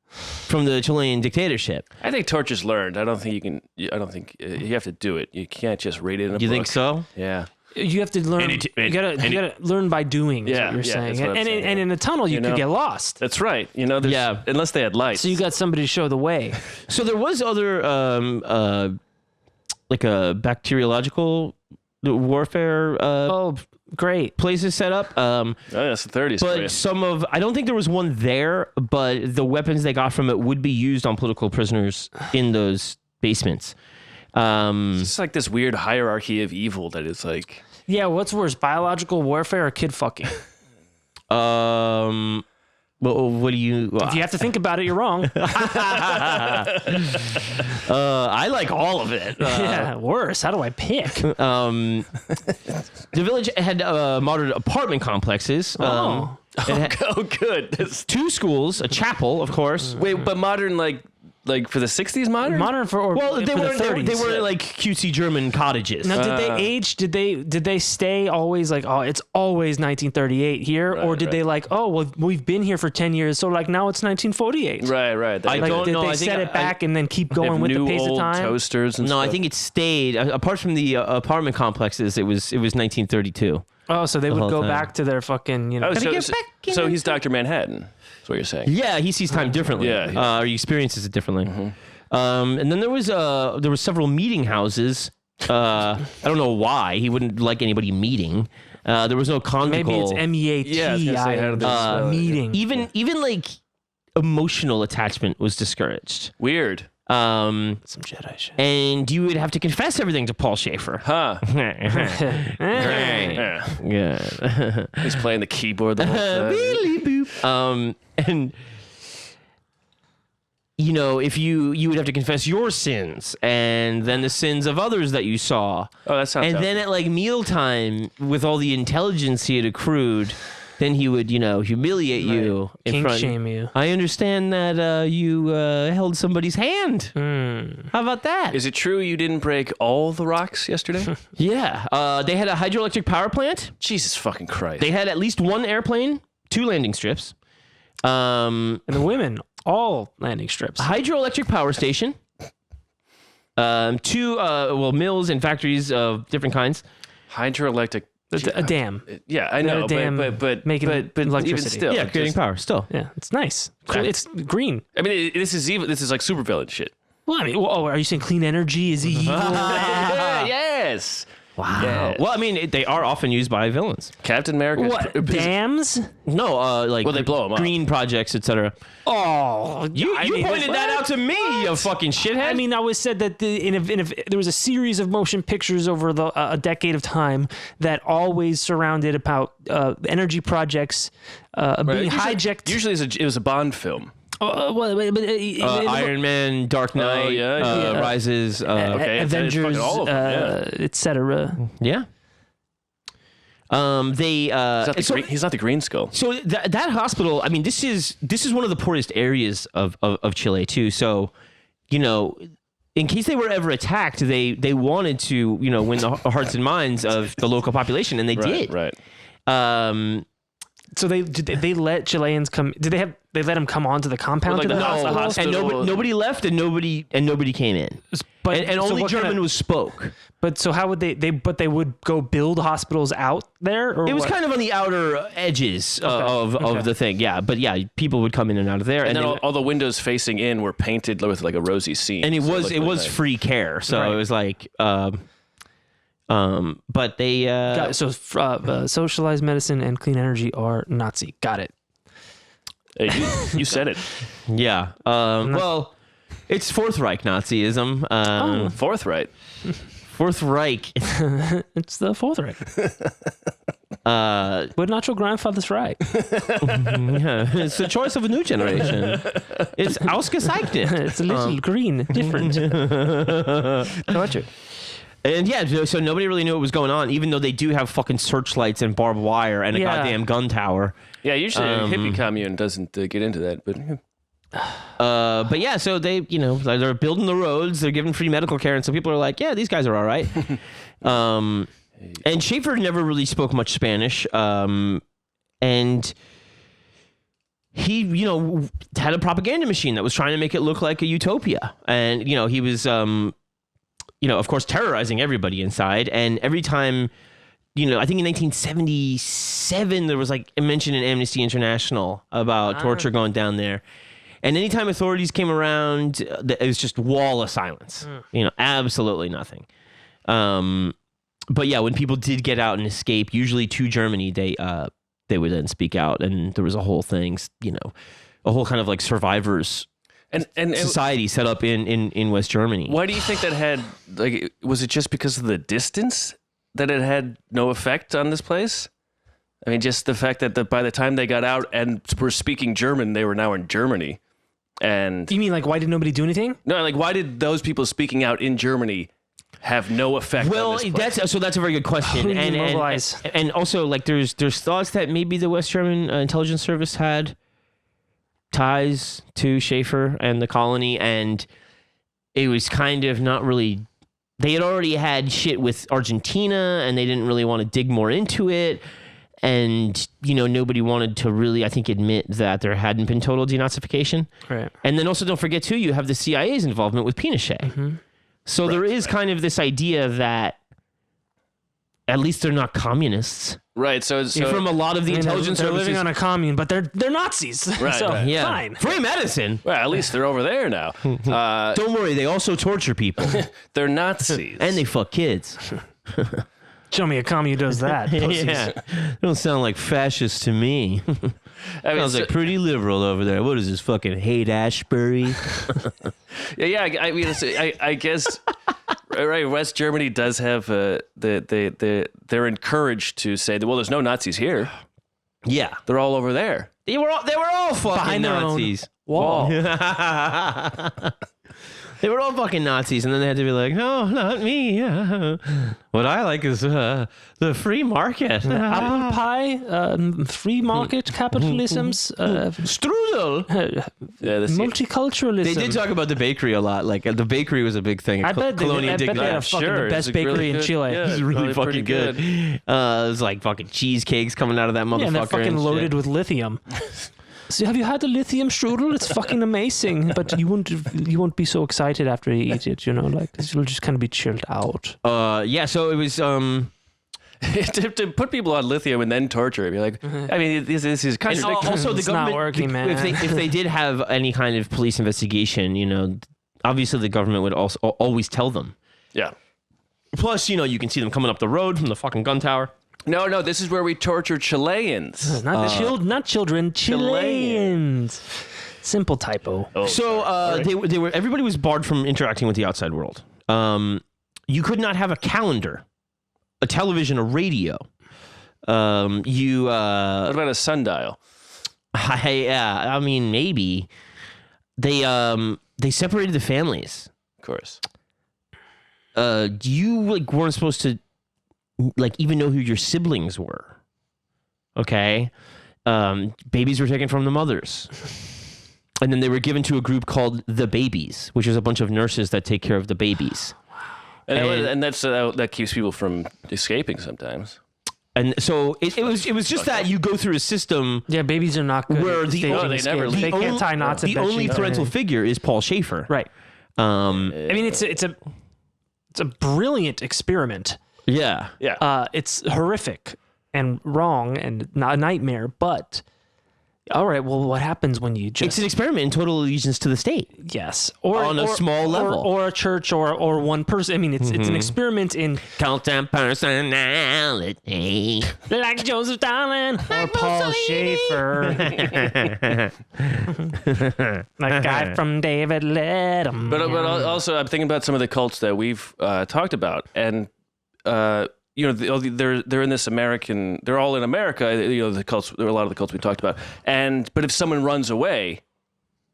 from the Chilean dictatorship. I think torture's learned. I don't think you can. I don't think you have to do it. You can't just read it in a book. You think so? Yeah. You have to learn. You gotta learn by doing. Is Yeah, what you're yeah, saying. that's what I'm And saying, in a tunnel, you could know? get lost. That's right. There's, Yeah. unless they had lights. So you got somebody to show the way. So there was other like a bacteriological warfare Oh, great. places set up. Oh, that's the 30s. for you. But I don't think there was one there, but the weapons they got from it would be used on political prisoners in those basements. It's like this weird hierarchy of evil that is like. Yeah, what's worse, biological warfare or kid fucking? Well, what do you? If you have to think about it, you're wrong. I like all of it. Yeah, worse. How do I pick? The village had modern apartment complexes. Oh. It had Oh, good. That's, 2 schools, a chapel, of course. wait, but modern like for the 60s modern? Modern for Well, they for were the 30s. they were like cutesy German cottages. Now, did they age? Did they stay always like, oh, it's always 1938 here, or did they like, oh, well, we've been here for 10 years, so like now it's 1948? Right. I Like, don't did know. they I think set it back and then keep going with the new pace of old time? toasters and No, stuff. I think it stayed. Apart from the apartment complexes, it was 1932. Oh, so they would whole go time. back to their fucking, Oh, Gotta so, get so, back in so the- he's Dr. Manhattan. That's what you're saying. Yeah, he sees time differently. Yeah. Or he experiences it differently. And then there was several meeting houses. I don't know why he wouldn't like anybody meeting. There was no conjugal. maybe it's MEAT. Yeah, I was gonna say, how did they spell it? meeting. even like emotional attachment was discouraged. Weird. Some Jedi shit. And you would have to confess everything to Paul Schaefer. Huh. Yeah. Yeah. He's playing the keyboard the whole time. Beely boop. And if you would have to confess your sins and then the sins of others that you saw. Oh, that sounds And tough. then at like mealtime, with all the intelligence he had accrued, then he would, humiliate you in Kink front. shame you. I understand that you held somebody's hand. How about that? Is it true you didn't break all the rocks yesterday? Yeah. They had a hydroelectric power plant. Jesus fucking Christ. They had at least one airplane, 2 landing strips. And the women, all landing strips. Hydroelectric power station. 2 mills and factories of different kinds. Hydroelectric. A dam. Yeah, I know, A dam but making even electricity. still, Yeah, creating power still. Yeah, it's nice. Cool. It's green. I mean, this is like supervillain shit. Well, I mean, are you saying clean energy is evil? Yes. Wow. Yeah. Well, I mean, they are often used by villains. Captain America. What, dams? No, like Well, they blow 'em up. green projects, etc. Oh, You pointed that out to me, you fucking shithead. I mean, I was said that if there was a series of motion pictures over a decade of time that always surrounded about energy projects being hijacked. Usually it was a Bond film. Iron Man, Dark Knight, Rises, Avengers, all of them, etc. yeah. He's not the Green Skull. So that hospital, I mean, this is one of the poorest areas of Chile too. So, in case they were ever attacked, they wanted to, win the hearts and minds of the local population, and they did. Right. So they let Chileans come? Did they let them come onto the compound to the hospital? And nobody left, and nobody came in. And only German was spoke. But so how would they would go build hospitals out there? Or it was what? kind of on the outer edges of the thing, yeah. But yeah, people would come in and out of there, and then all the windows facing in were painted with like a rosy scene. And it was free care, so it was like, but they socialized medicine and clean energy are Nazi. Got it. Hey, you said it. Yeah. Well, it's Fourth Reich Nazism. Fourth Reich. Fourth Reich. It's the Fourth Reich. But not your grandfather's right. Yeah, it's the choice of a new generation. It's ausgezeichnet. It's a little green, different. Not you. And yeah, so nobody really knew what was going on, even though they do have fucking searchlights and barbed wire and a goddamn gun tower. Yeah, usually a hippie commune doesn't get into that, but. But yeah, so they, they're building the roads, they're giving free medical care, and so people are like, yeah, these guys are all right. And Schaefer never really spoke much Spanish, and he, had a propaganda machine that was trying to make it look like a utopia, and he was, of course, terrorizing everybody inside, and every time. I think in 1977 there was like a mention in Amnesty International about torture going down there. And anytime authorities came around, it was just wall of silence. Absolutely nothing. But yeah, when people did get out and escape, usually to Germany, they would then speak out, and there was a whole thing, a whole kind of like survivors and society set up in West Germany. Why do you think that had was it just because of the distance that it had no effect on this place? I mean, just the fact that by the time they got out and were speaking German, they were now in Germany. And you mean like why did nobody do anything? No, like why did those people speaking out in Germany have no effect on this place? That's a very good question. And also like there's thoughts that maybe the West German intelligence service had ties to Schaefer and the colony, and it was kind of not really. They had already had shit with Argentina, and they didn't really want to dig more into it. And, nobody wanted to really, I think, admit that there hadn't been total denazification. Right. And then also, don't forget, too, you have the CIA's involvement with Pinochet. Mm-hmm. So there is kind of this idea that at least they're not communists. Right. So from a lot of the intelligence they're services. living on a commune, but they're Nazis. Right, so right. Yeah. fine. Free medicine. Well, at least they're over there now. Don't worry, they also torture people. They're Nazis. And they fuck kids. Show me a commune who does that. Yeah. They don't sound like fascists to me. Sounds like pretty liberal over there. What is this, fucking hate Ashbury? Yeah. I mean, I guess right. West Germany does have they're encouraged to say that. Well, there's no Nazis here. Yeah, they're all over there. They were all fucking Behind their Nazis. Own wall. They were all fucking Nazis, and then they had to be like, no, not me. What I like is the free market. Apple pie, free market capitalism's Strudel. multiculturalism. They did talk about the bakery a lot. Like the bakery was a big thing. I bet Colonia they Dignidad. have fucking the best It's bakery really in good. Chile. Yeah, It's really probably fucking pretty good. It was like fucking cheesecakes coming out of that motherfucker. Yeah, and they're fucking and loaded shit. with lithium. So have you had the lithium strudel? It's fucking amazing, but you won't be so excited after you eat it. You know, like you'll just kind of be chilled out. Yeah. So it was. to put people on lithium and then torture it, be like, I mean, this is And contradictory. also, the It's not government, working, man. If they did have any kind of police investigation, you know, obviously the government would also always tell them. Yeah. Plus, you know, you can see them coming up the road from the fucking gun tower. No, this is where we torture Chileans. Not children, Chileans. Simple typo. Oh, So they were everybody was barred from interacting with the outside world. You could not have a calendar, a television, a radio. what about a sundial? I mean, maybe they separated the families. Of course. You like weren't supposed to like even know who your siblings were. Okay, babies were taken from the mothers, and then they were given to a group called the Babies, which is a bunch of nurses that take care of the babies. And that's that keeps people from escaping sometimes. And so it was just that you go through a system Yeah, babies are not good. where at the staging only- escape. never They leave. can't tie knots at the bed only sheets or parental anything. figure is Paul Schaefer. Right. I mean, it's a brilliant experiment. Yeah. Yeah. It's horrific and wrong and not a nightmare, but all right, well, what happens when you just... It's an experiment in total allegiance to the state. Yes. Or On a small level. Or a church or one person. I mean, it's an experiment in... Cult and personality. Like Joseph Stalin or Paul Schaefer. That guy from David Letterman. But also, I'm thinking about some of the cults that we've talked about, and you know, they're in this American. They're all in America. You know, the cults. There are a lot of the cults we talked about, but if someone runs away,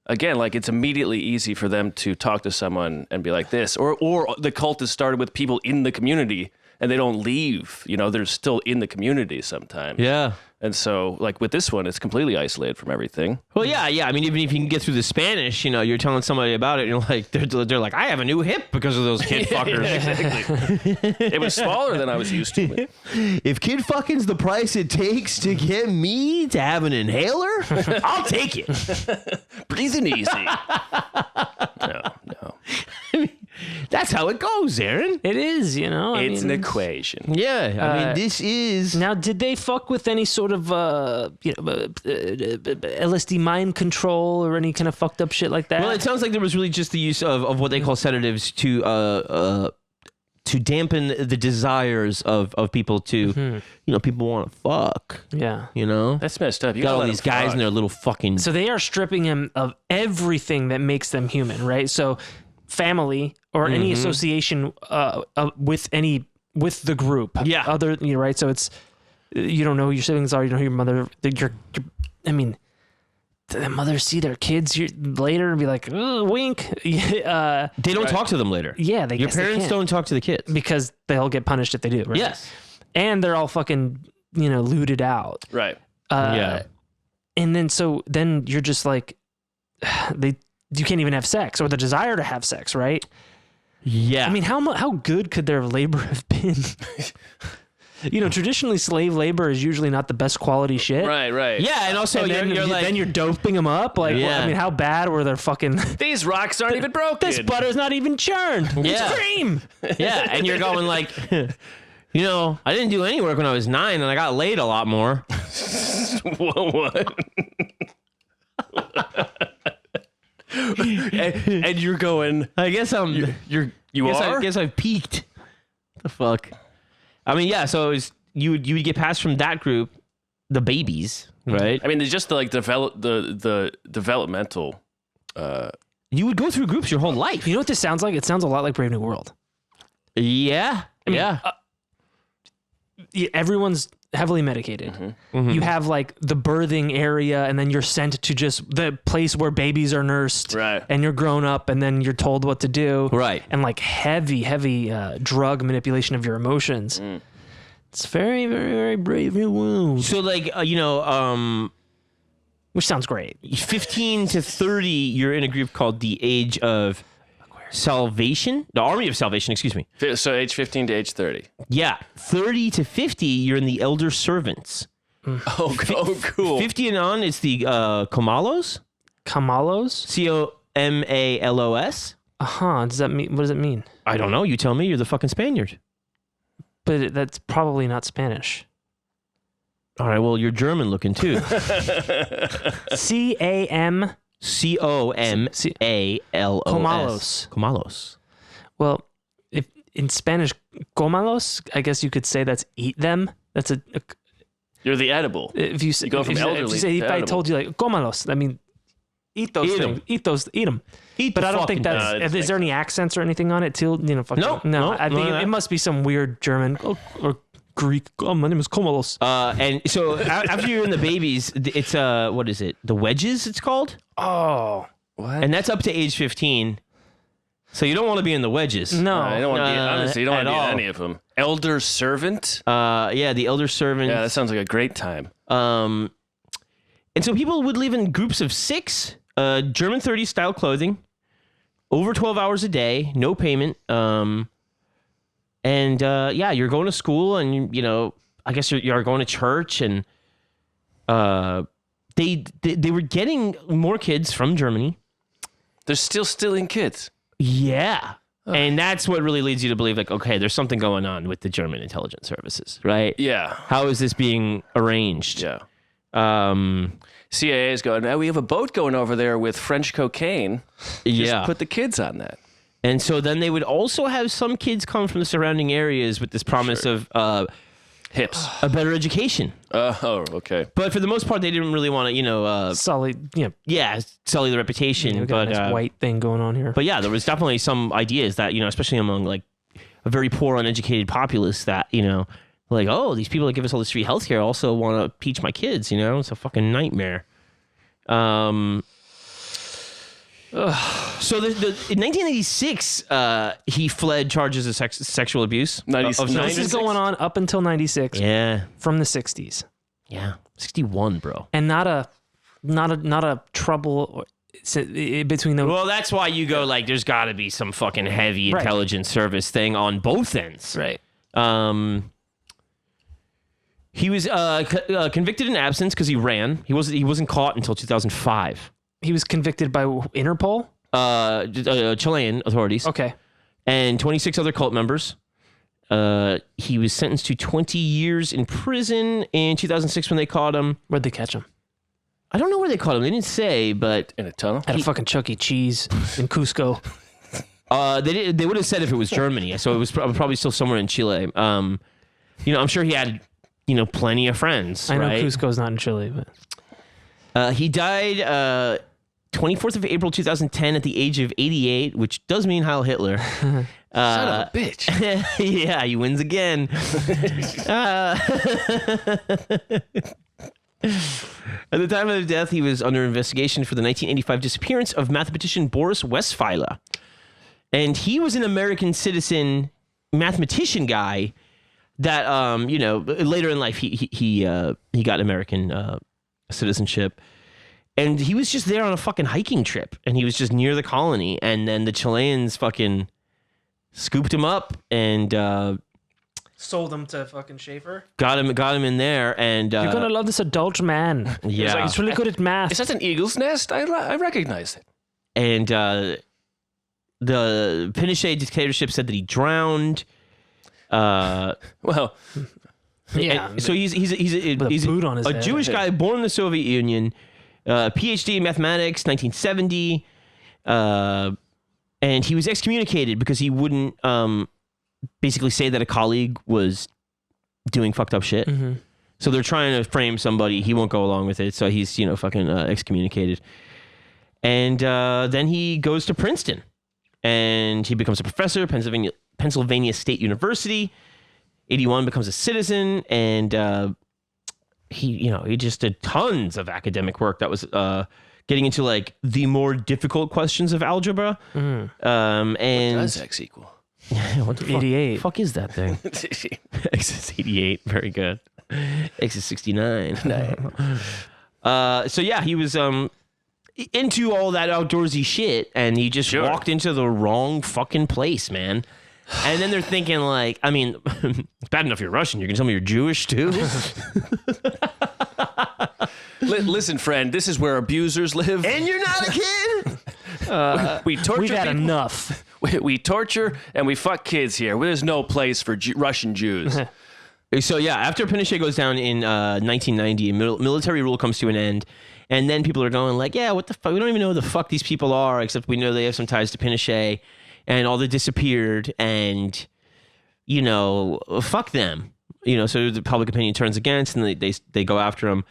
again, like it's immediately easy for them to talk to someone and be like this, or the cult is started with people in the community and they don't leave. You know, they're still in the community sometimes. Yeah. And so, like with this one, it's completely isolated from everything. Well, yeah. I mean, even if you can get through the Spanish, you know, you're telling somebody about it, and you're like, they're like, I have a new hip because of those kid fuckers. Exactly. It was smaller than I was used to. If kid fucking's the price it takes to get me to have an inhaler, I'll take it. Breathing easy. No. That's how it goes, Aaron. It is, you know. It's an equation. Yeah. I mean, this is. Now, did they fuck with any sort of LSD mind control or any kind of fucked up shit like that? Well, it sounds like there was really just the use of what they call sedatives to dampen the desires of people to, you know, people want to fuck. Yeah. You know? That's messed up. You got gotta all let these them guys fuck. in their little fucking. So they are stripping him of everything that makes them human, right? So family or any association with the group. Yeah. Right? So it's, you don't know who your siblings are, you don't know who your mother, I mean, the mothers see their kids later and be like, oh, wink. They don't talk to them later. Yeah, they Your guess they parents can't. don't talk to the kids. Because they'll get punished if they do, right? Yes. And they're all fucking, you know, looted out. Right. Yeah. And then you're just like, you can't even have sex or the desire to have sex, right? Yeah. I mean, how good could their labor have been? You know, traditionally slave labor is usually not the best quality shit. Right. yeah, and also And then you're like, then you're doping them up. Like, Yeah. I mean, how bad were their fucking... These rocks aren't even broken. This butter's not even churned. Yeah. It's cream. yeah, and you're going like, you know, I didn't do any work when I was 9, and I got laid a lot more. What? and you're going. I guess I'm. You I are. guess I've peaked. The fuck. I mean, yeah. So it was, you would get passed from that group, the Babies, right? I mean, it's just the developmental. You would go through groups your whole life. You know what this sounds like? It sounds a lot like Brave New World. Yeah. mean, yeah. Everyone's heavily medicated. You have like the birthing area, and then you're sent to just the place where babies are nursed, Right. and you're grown up, and then you're told what to do, Right. and like heavy drug manipulation of your emotions. It's very, very, very brave and wild. So like Which sounds great. 15 to 30, you're in a group called the Age of Salvation, the Army of Salvation, excuse me. So age 15 to age 30. Yeah, 30 to 50, you're in the Elder Servants. Oh, cool. 50 and on, it's the Comalos, Kamalos? Comalos. Does that mean? What does it mean? I don't know. You tell me. You're the fucking Spaniard. But that's probably not Spanish. All right. Well, you're German looking too. C-A-M. Comalos. Comalos. Well, if in Spanish, comalos, I guess you could say that's eat them. That's a You're the edible. if you say, go from if elderly to if I edible. told you like comalos, I mean eat those Eat 'em. things. Eat those. Eat them. Eat But the I don't fucking- think that's. Is there any accents or anything on it? Till fucking, No, I think no, it must be some weird German or Greek. Oh, my name is Komalos. And so after you're in the babies, it's what is it? The wedges, it's called, Oh What? and that's up to age 15. So you don't want to be in the wedges. no! I don't want to be, honestly, you don't want at to be in all. any of them. Elder servant? Yeah, the Elder Servant. Yeah, that sounds like a great time. And so people would live in groups of 6, German 30s style clothing, over 12 hours a day, no payment. And you're going to school, and I guess you're going to church, and they were getting more kids from Germany. They're still stealing kids. Yeah. And that's what really leads you to believe, like, okay, there's something going on with the German intelligence services, right? Yeah. How is this being arranged? Yeah. Um, CIA is going, now we have a boat going over there with French cocaine. Just put the kids on that. And so then they would also have some kids come from the surrounding areas with this promise of Hips. a better education. Okay. But for the most part, they didn't really want to, Solid, sully the reputation. we got But a nice white thing going on here. but yeah, there was definitely some ideas that, especially among like a very poor, uneducated populace that, like, oh, these people that give us all this free healthcare also want to teach my kids, it's a fucking nightmare. So in 1986, he fled charges of sexual abuse. 96. So this is going on up until 96 Yeah. from the 60s, 61, bro. and not a trouble between the. Well, that's why you go like, there's got to be some fucking heavy Right. intelligence service thing on both ends. Right. He was convicted in absence because he ran. He wasn't caught until 2005. He was convicted by Interpol. Chilean authorities. Okay. And 26 other cult members. He was sentenced to 20 years in prison in 2006 when they caught him. Where'd they catch him? I don't know where they caught him. They didn't say, but In a tunnel? At a fucking Chuck E. Cheese in Cusco. they would have said if it was Germany. So it was probably still somewhere in Chile. I'm sure he had, plenty of friends. I know right? Cusco's not in Chile, but He died 24th of April 2010 at the age of 88, which does mean Heil Hitler. Son of a bitch. Yeah, he wins again. At the time of his death, he was under investigation for the 1985 disappearance of mathematician Boris Westphiler. And he was an American citizen mathematician guy that, later in life, he got American citizenship. And he was just there on a fucking hiking trip, and he was just near the colony, and then the Chileans fucking scooped him up and sold him to fucking Schaefer. got him in there, and You're gonna love this adult man. Yeah. He's really good at math. Is that an eagle's nest? I recognize it. and the Pinochet dictatorship said that he drowned. Well, Yeah. And so he's a boot on his head. Jewish guy born in the Soviet Union, PhD in mathematics, 1970, and he was excommunicated because he wouldn't basically say that a colleague was doing fucked up shit. Mm-hmm. So they're trying to frame somebody. He won't go along with it, so he's fucking excommunicated. And then he goes to Princeton, and he becomes a professor at Pennsylvania State University. 81 becomes a citizen, and he just did tons of academic work that was getting into like the more difficult questions of algebra. And What does X equal? what the 88. fuck is that thing? X is 88. Very good. X is 69. So yeah, he was into all that outdoorsy shit, and he just walked into the wrong fucking place, man. And then they're thinking like, I mean, it's bad enough you're Russian. You're gonna tell me you're Jewish too? Listen, friend, this is where abusers live. And you're not a kid? We torture We've had people. enough. We torture and we fuck kids here. There's no place for Russian Jews. So yeah, after Pinochet goes down in 1990, military rule comes to an end, and then people are going like, yeah, what the fuck? We don't even know who the fuck these people are, except we know they have some ties to Pinochet, and all they disappeared, and fuck them. So the public opinion turns against, and they go after them.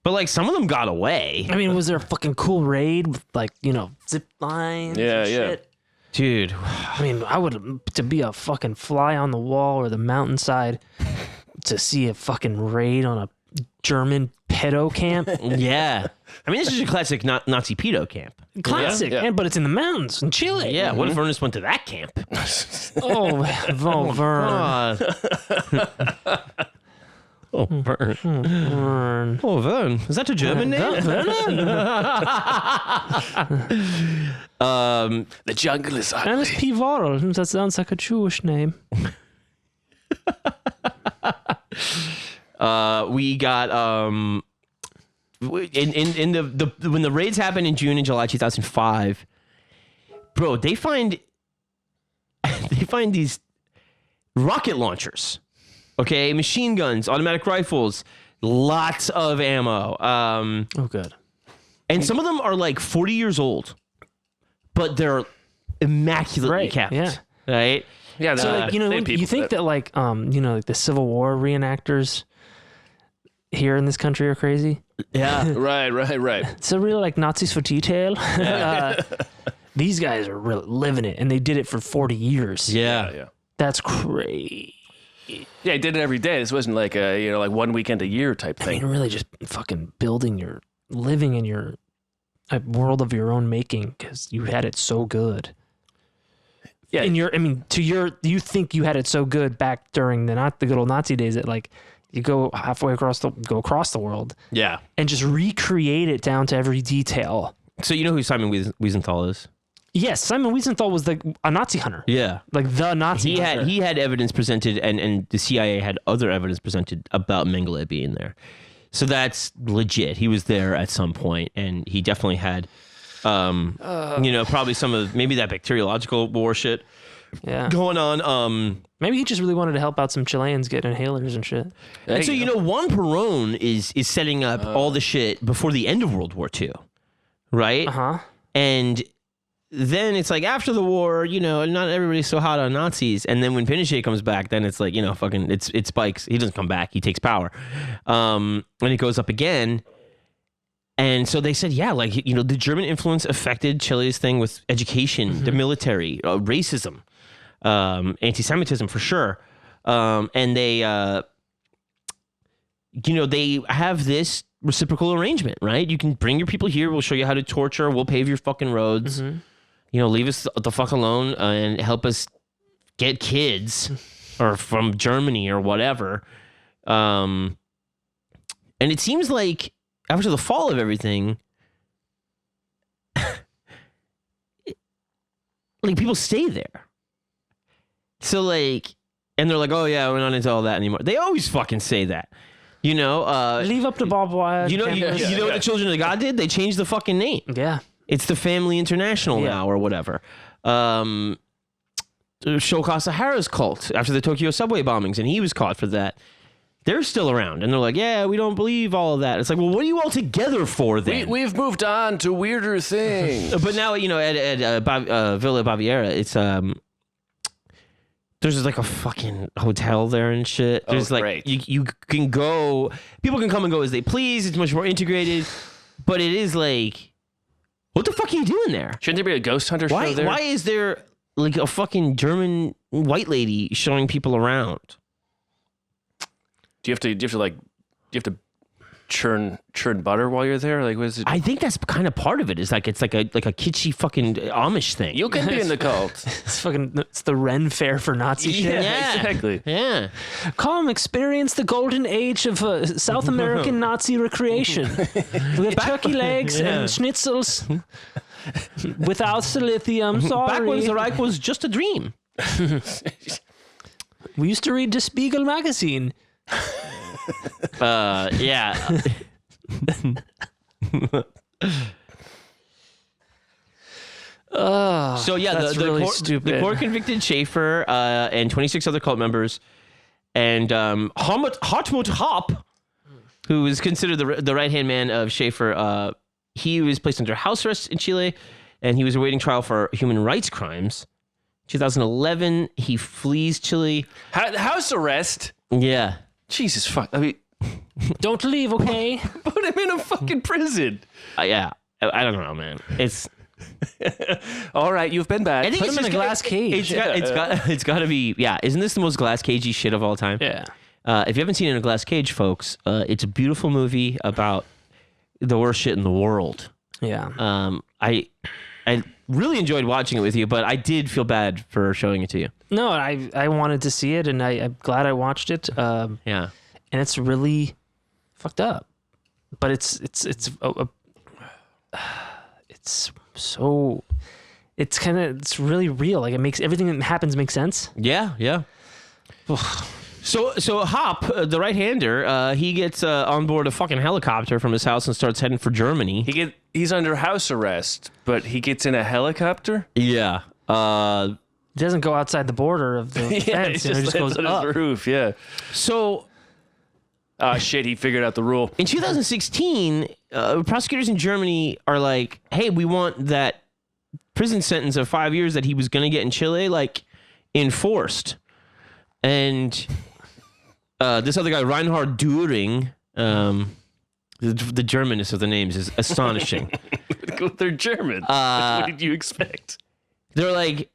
But like some of them got away. I mean, was there a fucking cool raid with like, zip lines and shit? Dude. I mean, I would to be a fucking fly on the wall or the mountainside to see a fucking raid on a German pedo camp. Yeah. I mean, this is a classic Nazi pedo camp. Classic, Yeah. but it's in the mountains in Chile. Yeah, what if Ernest went to that camp? Oh, Vern. Oh, Vern. Vern. Oh, Vern. Is that a German name? The jungle is ugly. Ernest P. Varl. That sounds like a Jewish name. We got in the when the raids happened in June and July 2005, bro, they find these rocket launchers, okay, machine guns, automatic rifles, lots of ammo, Oh, good. and some of them are like 40 years old, but they're immaculately Right, kept, yeah. right? Yeah, So, like, they you think that like, like the Civil War reenactors here in this country are crazy? Yeah. Right. So really like Nazis for detail. These guys are really living it, and they did it for 40 years. Yeah. That's crazy. Yeah, I did it every day. This wasn't like a like 1 weekend a year type I thing. mean, really just fucking living in your a world of your own making because you had it so good. Yeah. You think you had it so good back during the good old Nazi days that like you go across the world Yeah. and just recreate it down to every detail. So you know who Simon Wiesenthal is? Yes, Simon Wiesenthal was a Nazi hunter. Yeah. Like the Nazi hunter. He had evidence presented, and the CIA had other evidence presented about Mengele being there. So that's legit. He was there at some point, and he definitely had, probably some of maybe that bacteriological war shit Yeah. going on. Maybe he just really wanted to help out some Chileans get inhalers and shit. And so Juan Perón is setting up all the shit before the end of World War II, right? Uh-huh. And then it's like after the war, not everybody's so hot on Nazis. And then when Pinochet comes back, then it's like, fucking, it spikes. He doesn't come back. He takes power. And it goes up again. And so they said, yeah, like, the German influence affected Chile's thing with education, the military, racism, anti-Semitism for sure. And they, they have this reciprocal arrangement, right? You can bring your people here. We'll show you how to torture. We'll pave your fucking roads. Mm-hmm. Leave us the fuck alone and help us get kids or from Germany or whatever. And it seems like after the fall of everything, like people stay there. So like, and they're like, oh yeah, we're not into all that anymore. They always fucking say that. Leave up to barbed wire. You know what the Children of God did? They changed the fucking name. Yeah. It's the Family International now or whatever. Shoko Asahara's cult after the Tokyo subway bombings, and he was caught for that. They're still around, and they're like, yeah, we don't believe all of that. It's like, well, what are you all together for then? We've moved on to weirder things. But now, at Villa Baviera, it's there's like a fucking hotel there and shit. There's great. You can go, people can come and go as they please. It's much more integrated, but it is like, what the fuck are you doing there? Shouldn't there be a ghost hunter show there? Why is there like a fucking German white lady showing people around? Do you have to churn butter while you're there? Like, what is it? I think that's kind of part of it. It's like a kitschy fucking Amish thing. You can be in the cult. It's the Ren Fair for Nazi shit. Yeah. Exactly. Yeah. Come experience the golden age of South American Nazi recreation. We have turkey legs and schnitzels without silithium. Sorry. Back when the Reich was just a dream. We used to read Der Spiegel magazine. Yeah. So yeah, that's the really court, stupid. The court convicted Schaefer and 26 other cult members, and Hartmut Hopp, who is considered the right hand man of Schaefer. He was placed under house arrest in Chile, and he was awaiting trial for human rights crimes. 2011, he flees Chile. House arrest? Yeah. Jesus fuck. I mean, Don't leave, okay? put him in a fucking prison. Yeah. I don't know, man. It's all right. You've been bad. I think Put it's him in a just glass cage. It's got to be. Yeah. Isn't this the most glass cagey shit of all time? Yeah. If you haven't seen it in a glass cage, folks, it's a beautiful movie about the worst shit in the world. Yeah. I really enjoyed watching it with you, but I did feel bad for showing it to you. No, I wanted to see it, and I'm glad I watched it. Yeah. And it's really fucked up, but it's really real. Like, it makes everything that happens make sense. Yeah. Yeah. So Hop, the right-hander, he gets on board a fucking helicopter from his house and starts heading for Germany. He's under house arrest, but he gets in a helicopter. Yeah. He doesn't go outside the border of the fence. He It just goes on up. his roof. Yeah. So Shit, he figured out the rule. in 2016, prosecutors in Germany are like, hey, we want that prison sentence of 5 years that he was going to get in Chile, like, enforced. And this other guy, Reinhard Düring, the Germanness of the names is astonishing. They're German. What did you expect? They're like,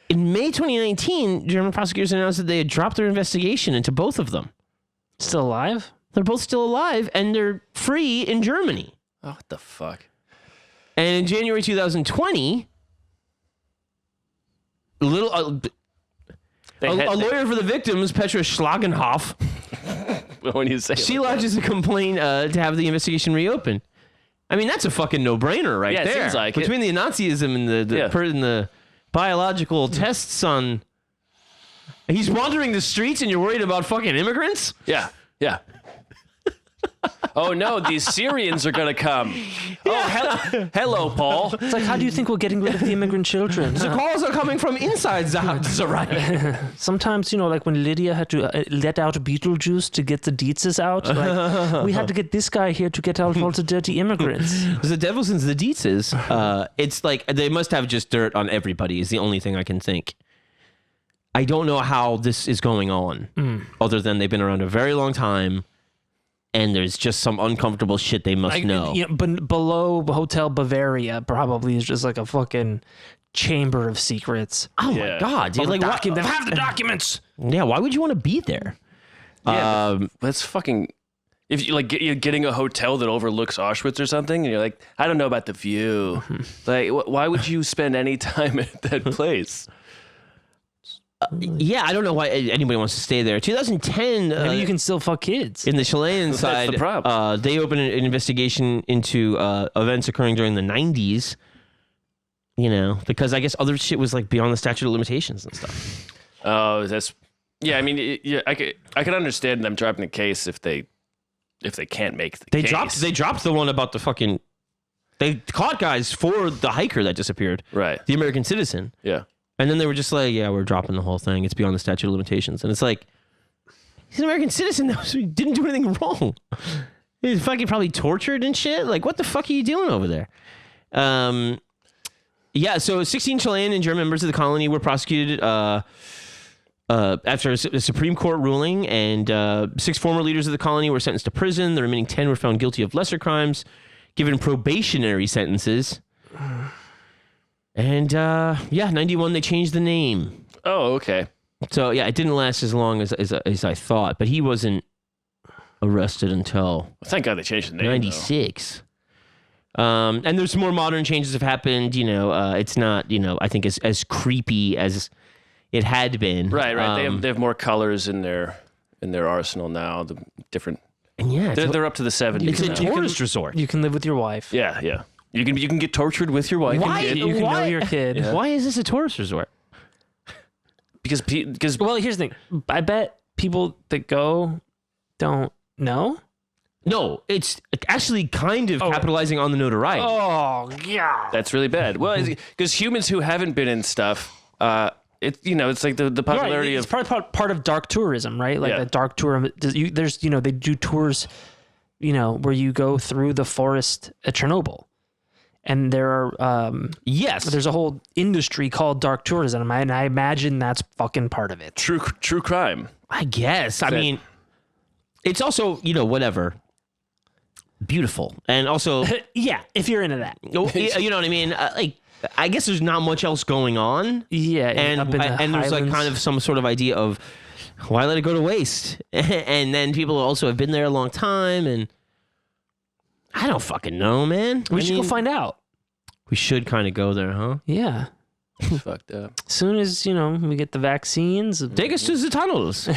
in May 2019, German prosecutors announced that they had dropped their investigation into both of them. Still alive? They're both still alive, and they're free in Germany. Oh, what the fuck? And in January 2020, a lawyer for the victims, Petra Schlagenhoff, When you say she lodges a complaint to have the investigation reopened. I mean, that's a fucking no-brainer right Yeah, it there. seems like it. Between the Nazism and the biological tests on... He's wandering the streets and you're worried about fucking immigrants? Yeah. Oh no, these Syrians are gonna come. Oh, hello, Paul. It's like, how do you think we're getting rid of the immigrant children? The calls are coming from inside Zarai. Sometimes, like when Lydia had to let out Beetlejuice to get the Dietzes out, like, we had to get this guy here to get out all the dirty immigrants. The devil sends the Dietzes. It's like they must have just dirt on everybody is the only thing I can think. I don't know how this is going on, other than they've been around a very long time, and there's just some uncomfortable shit they must know. But below Hotel Bavaria probably is just like a fucking chamber of secrets. Oh my god, dude! Like, They have the documents. Yeah, why would you want to be there? Yeah, that's fucking. If you you're getting a hotel that overlooks Auschwitz or something, and you're like, I don't know about the view. Like, why would you spend any time at that place? Yeah, I don't know why anybody wants to stay there. 2010, Maybe you can still fuck kids. in the Chilean side, the problem. they opened an investigation into events occurring during the 90s. Because I guess other shit was like beyond the statute of limitations and stuff. Oh, that's yeah. I mean, I could understand them dropping a case if they can't make the case. They dropped the one about the fucking. They caught guys for the hiker that disappeared. Right. The American citizen. Yeah. And then they were just like, yeah, we're dropping the whole thing. It's beyond the statute of limitations. And it's like, he's an American citizen now, so he didn't do anything wrong. He's fucking probably tortured and shit. Like, what the fuck are you doing over there? Yeah, so 16 Chilean and German members of the colony were prosecuted after a Supreme Court ruling, and 6 former leaders of the colony were sentenced to prison. The remaining 10 were found guilty of lesser crimes, given probationary sentences. And 91, they changed the name. Oh, okay. So yeah, it didn't last as long as I thought, but he wasn't arrested until Thank God they changed the name. 96. And there's more modern changes have happened. It's not, I think as creepy as it had been. Right. They have more colors in their arsenal now. The different. And yeah, They're up to the 70s. it's a now. tourist resort. You can live with your wife. Yeah. You can get tortured with your wife. Why? You can know your kid. Yeah. Why is this a tourist resort? Because Well, here's the thing. I bet people that go don't know. No, it's actually kind of capitalizing on the notoriety. Oh, yeah. that's really bad. Well, because humans who haven't been in stuff, it's like the popularity It's of part of dark tourism, right? Like Yeah. the dark tourism. There's they do tours, where you go through the forest at Chernobyl. And there are Yes. there's a whole industry called dark tourism, and I imagine that's fucking part of it. true crime. I guess. I mean, it's also, whatever. Beautiful. And also, Yeah, if you're into that. you know what I mean? I guess there's not much else going on. Yeah, And up in the there's like highlands. kind of some sort of idea of why let it go to waste? And then people also have been there a long time, and I don't fucking know, man. We should go find out. We should kind of go there, huh? Yeah. Fucked up. As soon as, we get the vaccines. Take us to the tunnels.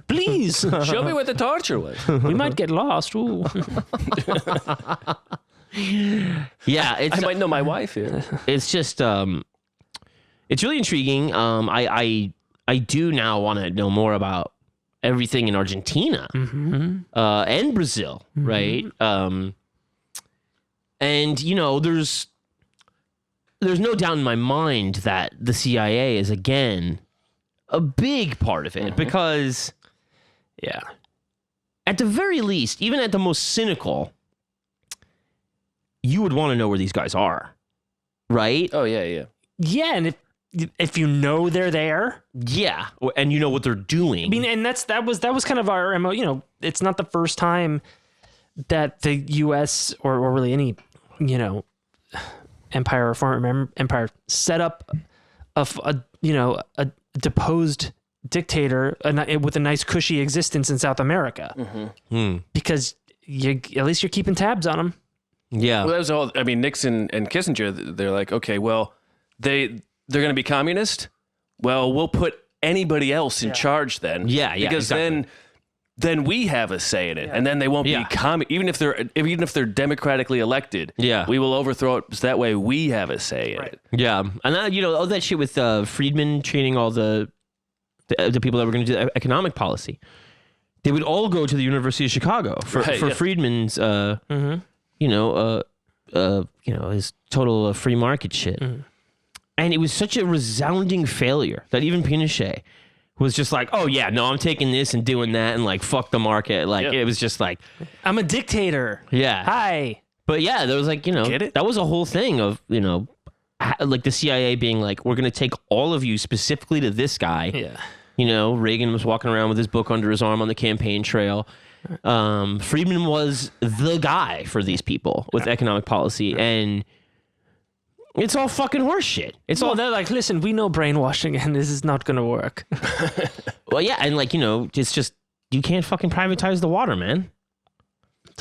Please. Show me what the torture was. We might get lost. Ooh. Yeah, I might know my wife here. it's just it's really intriguing. I do now want to know more about everything in Argentina and Brazil, right? And there's no doubt in my mind that the CIA is again a big part of it because Yeah. at the very least, even at the most cynical, you would want to know where these guys are, right? Oh yeah. Yeah, and if you know they're there, Yeah, and you know what they're doing. I mean, and that was kind of our MO. It's not the first time that the U.S. or really any empire or former empire set up a deposed dictator with a nice cushy existence in South America because at least you're keeping tabs on them. Yeah. Well, that was all. I mean, Nixon and Kissinger. They're like, okay, well, they're going to be communist. Well, we'll put anybody else in charge then. Yeah, Because exactly. then we have a say in it, and then they won't be even if they're democratically elected. Yeah. we will overthrow it. So that way, we have a say in it. Yeah, and all that shit with Friedman training all the people that were going to do the economic policy. They would all go to the University of Chicago for Friedman's, his total free market shit. And it was such a resounding failure that even Pinochet was just like, oh yeah, no, I'm taking this and doing that and like fuck the market. Like it was just like, I'm a dictator. yeah. Hi. But yeah, there was like, Get it? that was a whole thing of, like the CIA being like, we're going to take all of you specifically to this guy. Yeah. Reagan was walking around with his book under his arm on the campaign trail. Friedman was the guy for these people with economic policy. And it's all fucking horseshit. It's all, They're like, listen, we know brainwashing and this is not going to work. well, yeah. And like, it's just, you can't fucking privatize the water, man.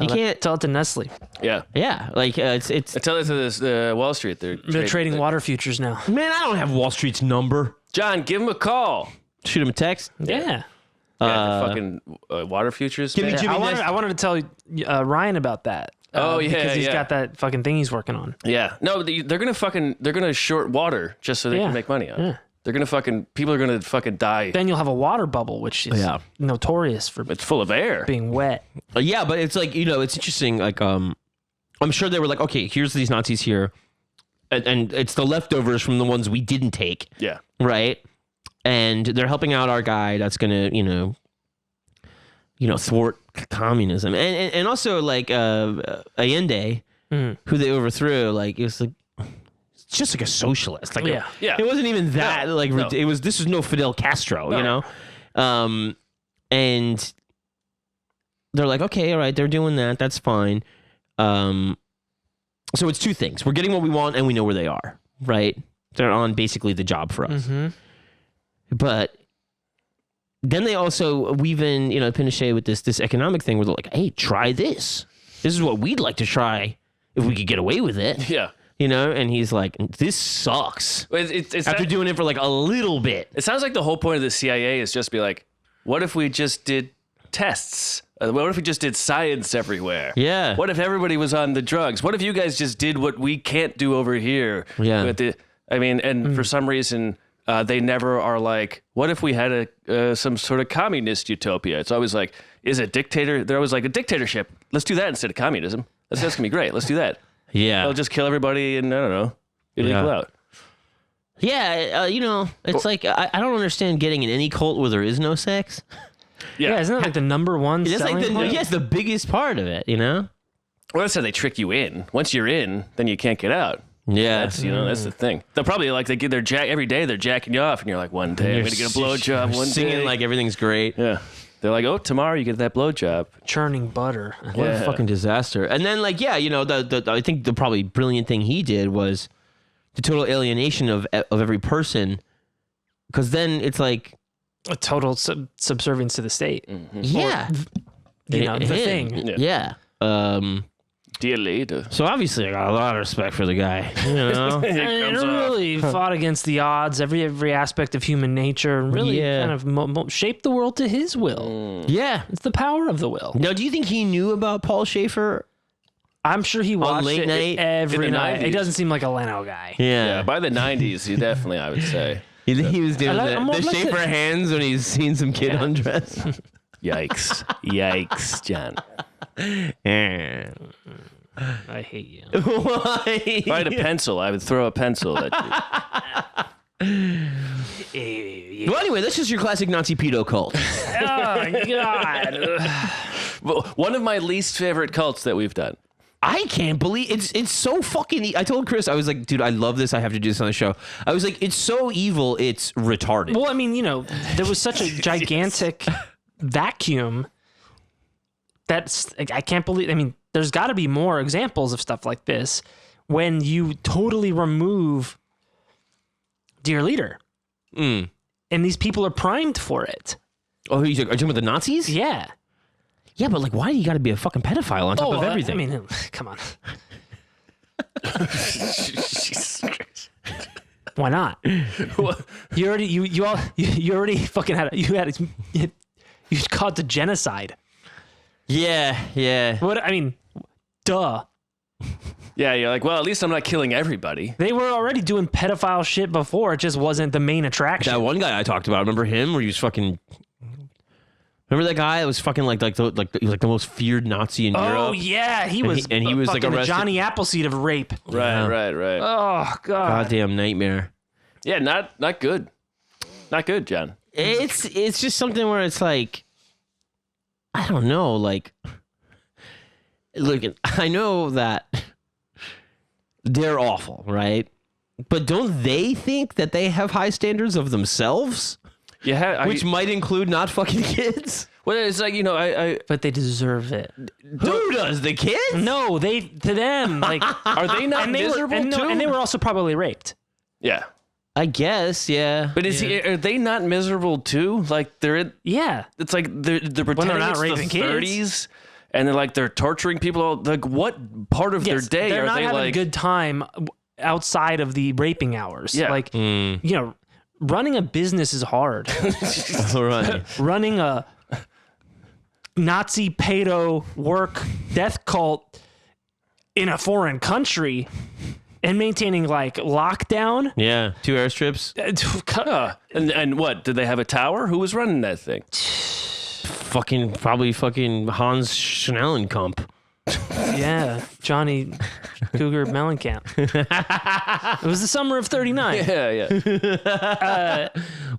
You can't. Tell it to Nestle. Yeah. Yeah. Like, it's, I tell it to this Wall Street. They're trading water futures now. man, I don't have Wall Street's number. John, give him a call. Shoot him a text. Yeah. The fucking water futures. Give me thing. Jimmy I wanted to tell Ryan about that. Oh, yeah, because he's yeah. got that fucking thing he's working on. Yeah. No, they're gonna short water just so they Yeah. can make money on it. Yeah. They're gonna people are gonna fucking die. Then you'll have a water bubble, which is notorious for It's full of air. being wet. Yeah, but it's like, it's interesting. Like, I'm sure they were like, okay, here's these Nazis here. And it's the leftovers from the ones we didn't take. Yeah. Right. And they're helping out our guy that's going to, thwart communism. And also like Allende, who they overthrew, like it was like, it's just like a socialist. Like, Yeah. Yeah. It wasn't even that. No. Like No. this was no Fidel Castro, No. And they're like, okay, all right, they're doing that. That's fine. So it's two things. We're getting what we want and we know where they are, right? They're on basically the job for us. But then they also weave in, Pinochet with this economic thing where they're like, hey, try this. This is what we'd like to try if we could get away with it. Yeah. And he's like, this sucks. It's After doing it for like a little bit. It sounds like the whole point of the CIA is just be like, what if we just did tests? What if we just did science everywhere? Yeah. What if everybody was on the drugs? What if you guys just did what we can't do over here? Yeah. For some reason, they never are like, what if we had some sort of communist utopia? It's always like, is a dictator? They're always like, a dictatorship. Let's do that instead of communism. That's going to be great. Let's do that. Yeah. They'll just kill everybody and, I don't know, illegal out. Yeah, it's like, I don't understand getting in any cult where there is no sex. Yeah, isn't that like the number one selling point? It's the biggest part of it, Well, that's how they trick you in. Once you're in, then you can't get out. Yeah. That's the thing. They'll probably every day they're jacking you off and you're like, one day I'm going to get a blowjob, one singing day. like everything's great. Yeah. They're like, oh, tomorrow you get that blowjob. Churning butter. What a fucking disaster. And then I think the probably brilliant thing he did was the total alienation of every person. Because then it's like a total subservience to the state. Mm-hmm. Yeah. The thing. Yeah. Dear leader. So obviously I got a lot of respect for the guy. And really fought against the odds, every aspect of human nature, and really kind of shaped the world to his will. Yeah. It's the power of the will. Now, do you think he knew about Paul Schaefer? I'm sure he watched late it night? every In the night. 90s. He doesn't seem like a Leno guy. Yeah, by the 90s, he definitely, I would say. He was doing I'm the like Schaefer hands when he's seen some kid undress. Yikes. Yikes, John. I hate you. Why? If I had a pencil, I would throw a pencil at you. Well, anyway, that's just your classic Nazi pedo cult. Oh, God. Well, one of my least favorite cults that we've done. I can't believe it's so fucking. I told Chris, I was like, dude, I love this. I have to do this on the show. I was like, it's so evil, it's retarded. Well, I mean, there was such a gigantic vacuum that's, I can't believe, I mean, there's got to be more examples of stuff like this when you totally remove dear leader. And these people are primed for it. Oh, are you talking about the Nazis? Yeah. Yeah, but like, why do you got to be a fucking pedophile on top of everything? I mean, come on. Jesus Christ. Why not? You already fucking you caused a genocide. Yeah. What I mean, duh. Yeah, you're like, well, at least I'm not killing everybody. They were already doing pedophile shit before. It just wasn't the main attraction. That one guy I talked about, remember him? Where he was fucking. Remember that guy that was fucking he was like the most feared Nazi in Europe? Oh yeah, he was like fucking arrested. Johnny Appleseed of rape. Right. Oh god. Goddamn nightmare. Yeah, not good. Not good, John. It's just something where it's like, I don't know, like, look, I know that they're awful, right? But don't they think that they have high standards of themselves? Yeah, Which might include not fucking kids? Well, it's like, But they deserve it. Who does? The kids? No, to them, like, are they not miserable too? And they were also probably raped. Yeah. I guess, yeah. But are they not miserable too? Like Yeah. it's like they're pretending they're not it's raping the kids. 30s, and they're torturing people. Like, what part of their day they're are not they having like? a good time outside of the raping hours. Yeah. Like, running a business is hard. All right. Running a Nazi pedo work death cult in a foreign country and maintaining like lockdown. Yeah, 2 airstrips. And what? Did they have a tower? Who was running that thing? Probably fucking Hans Schnellenkamp. Yeah, Johnny Cougar Mellencamp. It was the summer of 39. Yeah.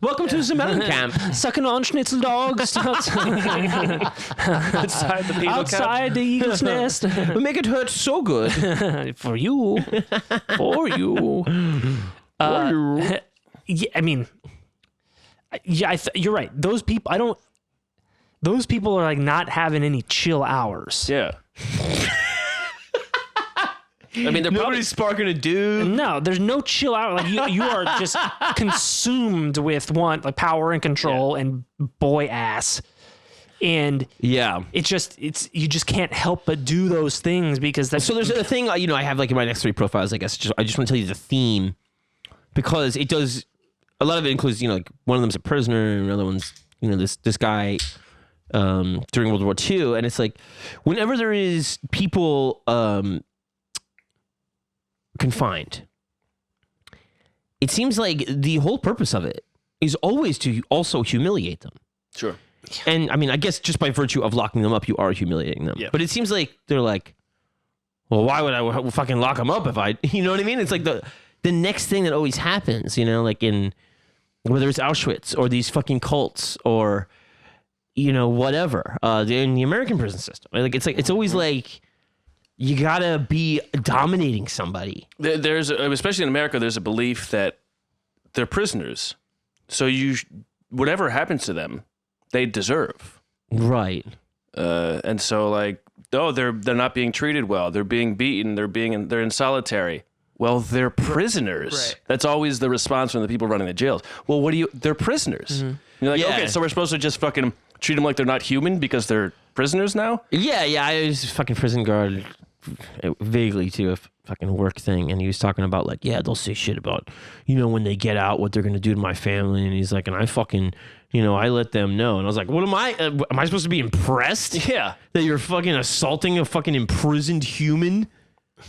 Welcome to the Mellencamp. Sucking on schnitzel dogs Outside the penal outside the eagle's nest. We make it hurt so good. For you. Yeah, I mean, you're right. Those people are like not having any chill hours. Yeah. I mean, they're Nobody's sparking a dude. No, there's no chill out. Like you are just consumed with power and control and boy ass. And it's you just can't help but do those things because that's... So there's a thing, I have like in my next 3 profiles, I guess. I just want to tell you the theme because it does, a lot of it includes, like one of them's a prisoner and another one's, this guy during World War II. And it's like, whenever there is people confined, it seems like the whole purpose of it is always to also humiliate them. Sure. And I mean, I guess just by virtue of locking them up, you are humiliating them. Yeah. But it seems like they're like, well, why would I fucking lock them up if I, you know what I mean? It's like the next thing that always happens, like in, whether it's Auschwitz or these fucking cults or, whatever, in the American prison system. Like, it's always like, you gotta be dominating somebody. There's, especially in America, there's a belief that they're prisoners. So whatever happens to them, they deserve. Right. And so they're not being treated well. They're being beaten. They're in solitary. Well, they're prisoners. Right. That's always the response from the people running the jails. Well, they're prisoners. Mm-hmm. You're like, okay, so we're supposed to just fucking treat them like they're not human because they're prisoners now? Yeah. I was fucking prison guard vaguely to a fucking work thing, and he was talking about they'll say shit about, when they get out, what they're gonna do to my family, and he's like, and I fucking, I let them know, and I was like, what am I supposed to be impressed? Yeah, that you're fucking assaulting a fucking imprisoned human?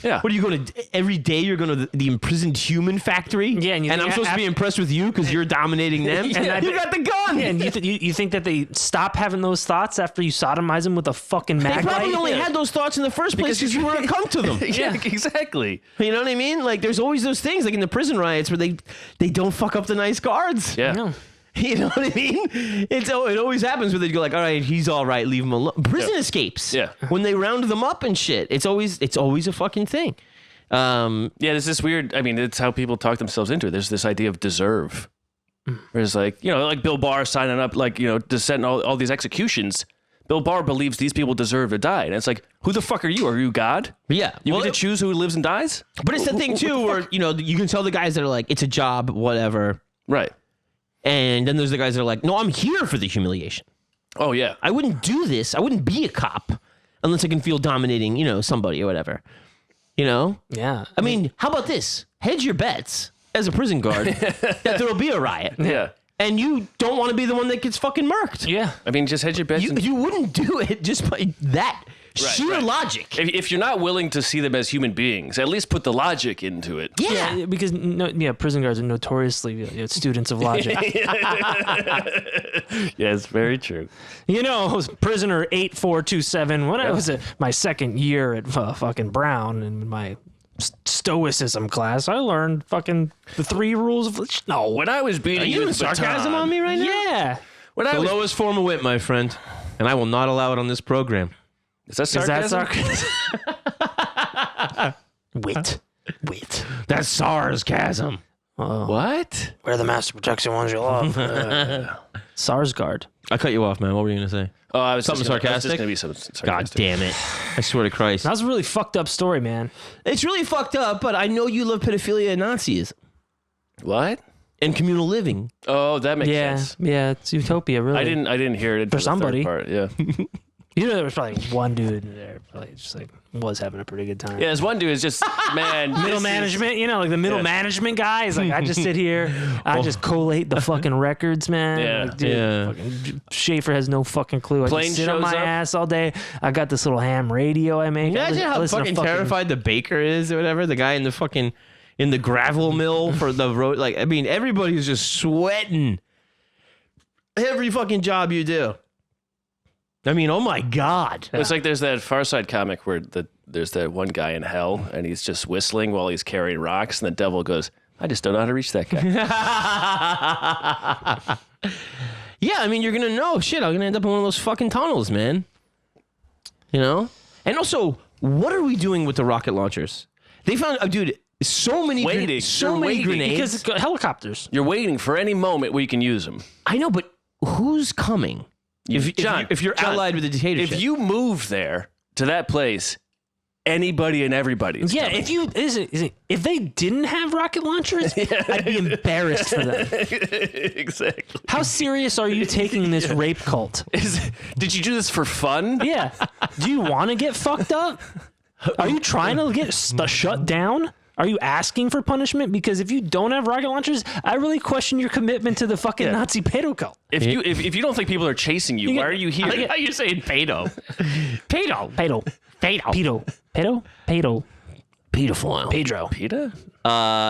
Yeah. What are you going to, every day you're going to the imprisoned human factory? Yeah, and I'm supposed to be impressed with you because you're dominating them? And you got the gun! Yeah, and you think that they stop having those thoughts after you sodomize them with a fucking mag They probably light? only had those thoughts in the first place because you were a cunt to them. Yeah, exactly. You know what I mean? There's always those things, like in the prison riots, where they don't fuck up the nice guards. Yeah. No. You know what I mean? It always happens where they go like, all right, he's all right, leave him alone. Prison escapes. Yeah. When they round them up and shit, it's always a fucking thing. There's this weird, it's how people talk themselves into it. There's this idea of deserve. There's like Bill Barr signing up, to send all these executions. Bill Barr believes these people deserve to die. And it's like, who the fuck are you? Are you God? Yeah. You get to choose who lives and dies? But it's the thing too, where, you can tell the guys that are like, it's a job, whatever. Right. And then there's the guys that are like, no, I'm here for the humiliation. Oh, yeah. I wouldn't do this. I wouldn't be a cop unless I can feel dominating, somebody or whatever. Yeah. I mean, how about this? Hedge your bets as a prison guard that there will be a riot. Yeah. And you don't want to be the one that gets fucking murked. Yeah. Just hedge your bets. You wouldn't do it just by that sheer logic. If you're not willing to see them as human beings, at least put the logic into it. Yeah. Because prison guards are notoriously students of logic. Yeah, it's very true. Prisoner 8427, when I was at my second year at fucking Brown in my stoicism class, I learned fucking the 3 rules of... No. When I was beating Are you doing sarcasm on me right now? Yeah. When the lowest form of wit, my friend. And I will not allow it on this program. Is that sarcasm? Wit. That's SARS-casm. What? Wear the master protection ones you love. SARS guard. I cut you off, man. What were you going to say? Oh, I was something sarcastic? Going to be something sarcastic. God damn it. I swear to Christ. That was a really fucked up story, man. It's really fucked up, but I know you love pedophilia and Nazism. What? And communal living. Oh, that makes sense. Yeah, it's utopia, really. I didn't hear it for somebody. Part, yeah. There was probably one dude there, probably just was having a pretty good time. Yeah, there's one dude is just middle management. The middle management guy is like, I just sit here, I just collate the fucking records, man. Yeah, Fucking Schaefer has no fucking clue. I Plane just sit on my ass all day. I got this little ham radio I make. Imagine how fucking terrified the baker is or whatever. The guy in the gravel mill for the road. Everybody's just sweating. Every fucking job you do. Oh my God. It's like there's that Far Side comic where there's that one guy in hell and he's just whistling while he's carrying rocks and the devil goes, I just don't know how to reach that guy. Yeah, you're going to know. Shit, I'm going to end up in one of those fucking tunnels, man. And also, what are we doing with the rocket launchers? They found, dude, so many grenades. Because it's helicopters. You're waiting for any moment where you can use them. I know, but who's coming? If you're allied with the dictatorship. If you move there to that place, anybody and everybody. Is Yeah, coming. if they didn't have rocket launchers, I'd be embarrassed for them. Exactly. How serious are you taking this rape cult? Did you do this for fun? Yeah. Do you want to get fucked up? Are you trying to get shut down? Are you asking for punishment? Because if you don't have rocket launchers, I really question your commitment to the fucking Nazi pedo cult. If you don't think people are chasing you, why are you here? I like how you're saying pedo. Pedo. Pedo. Pedo. Pedo. Pedophile. Pedro. PETA?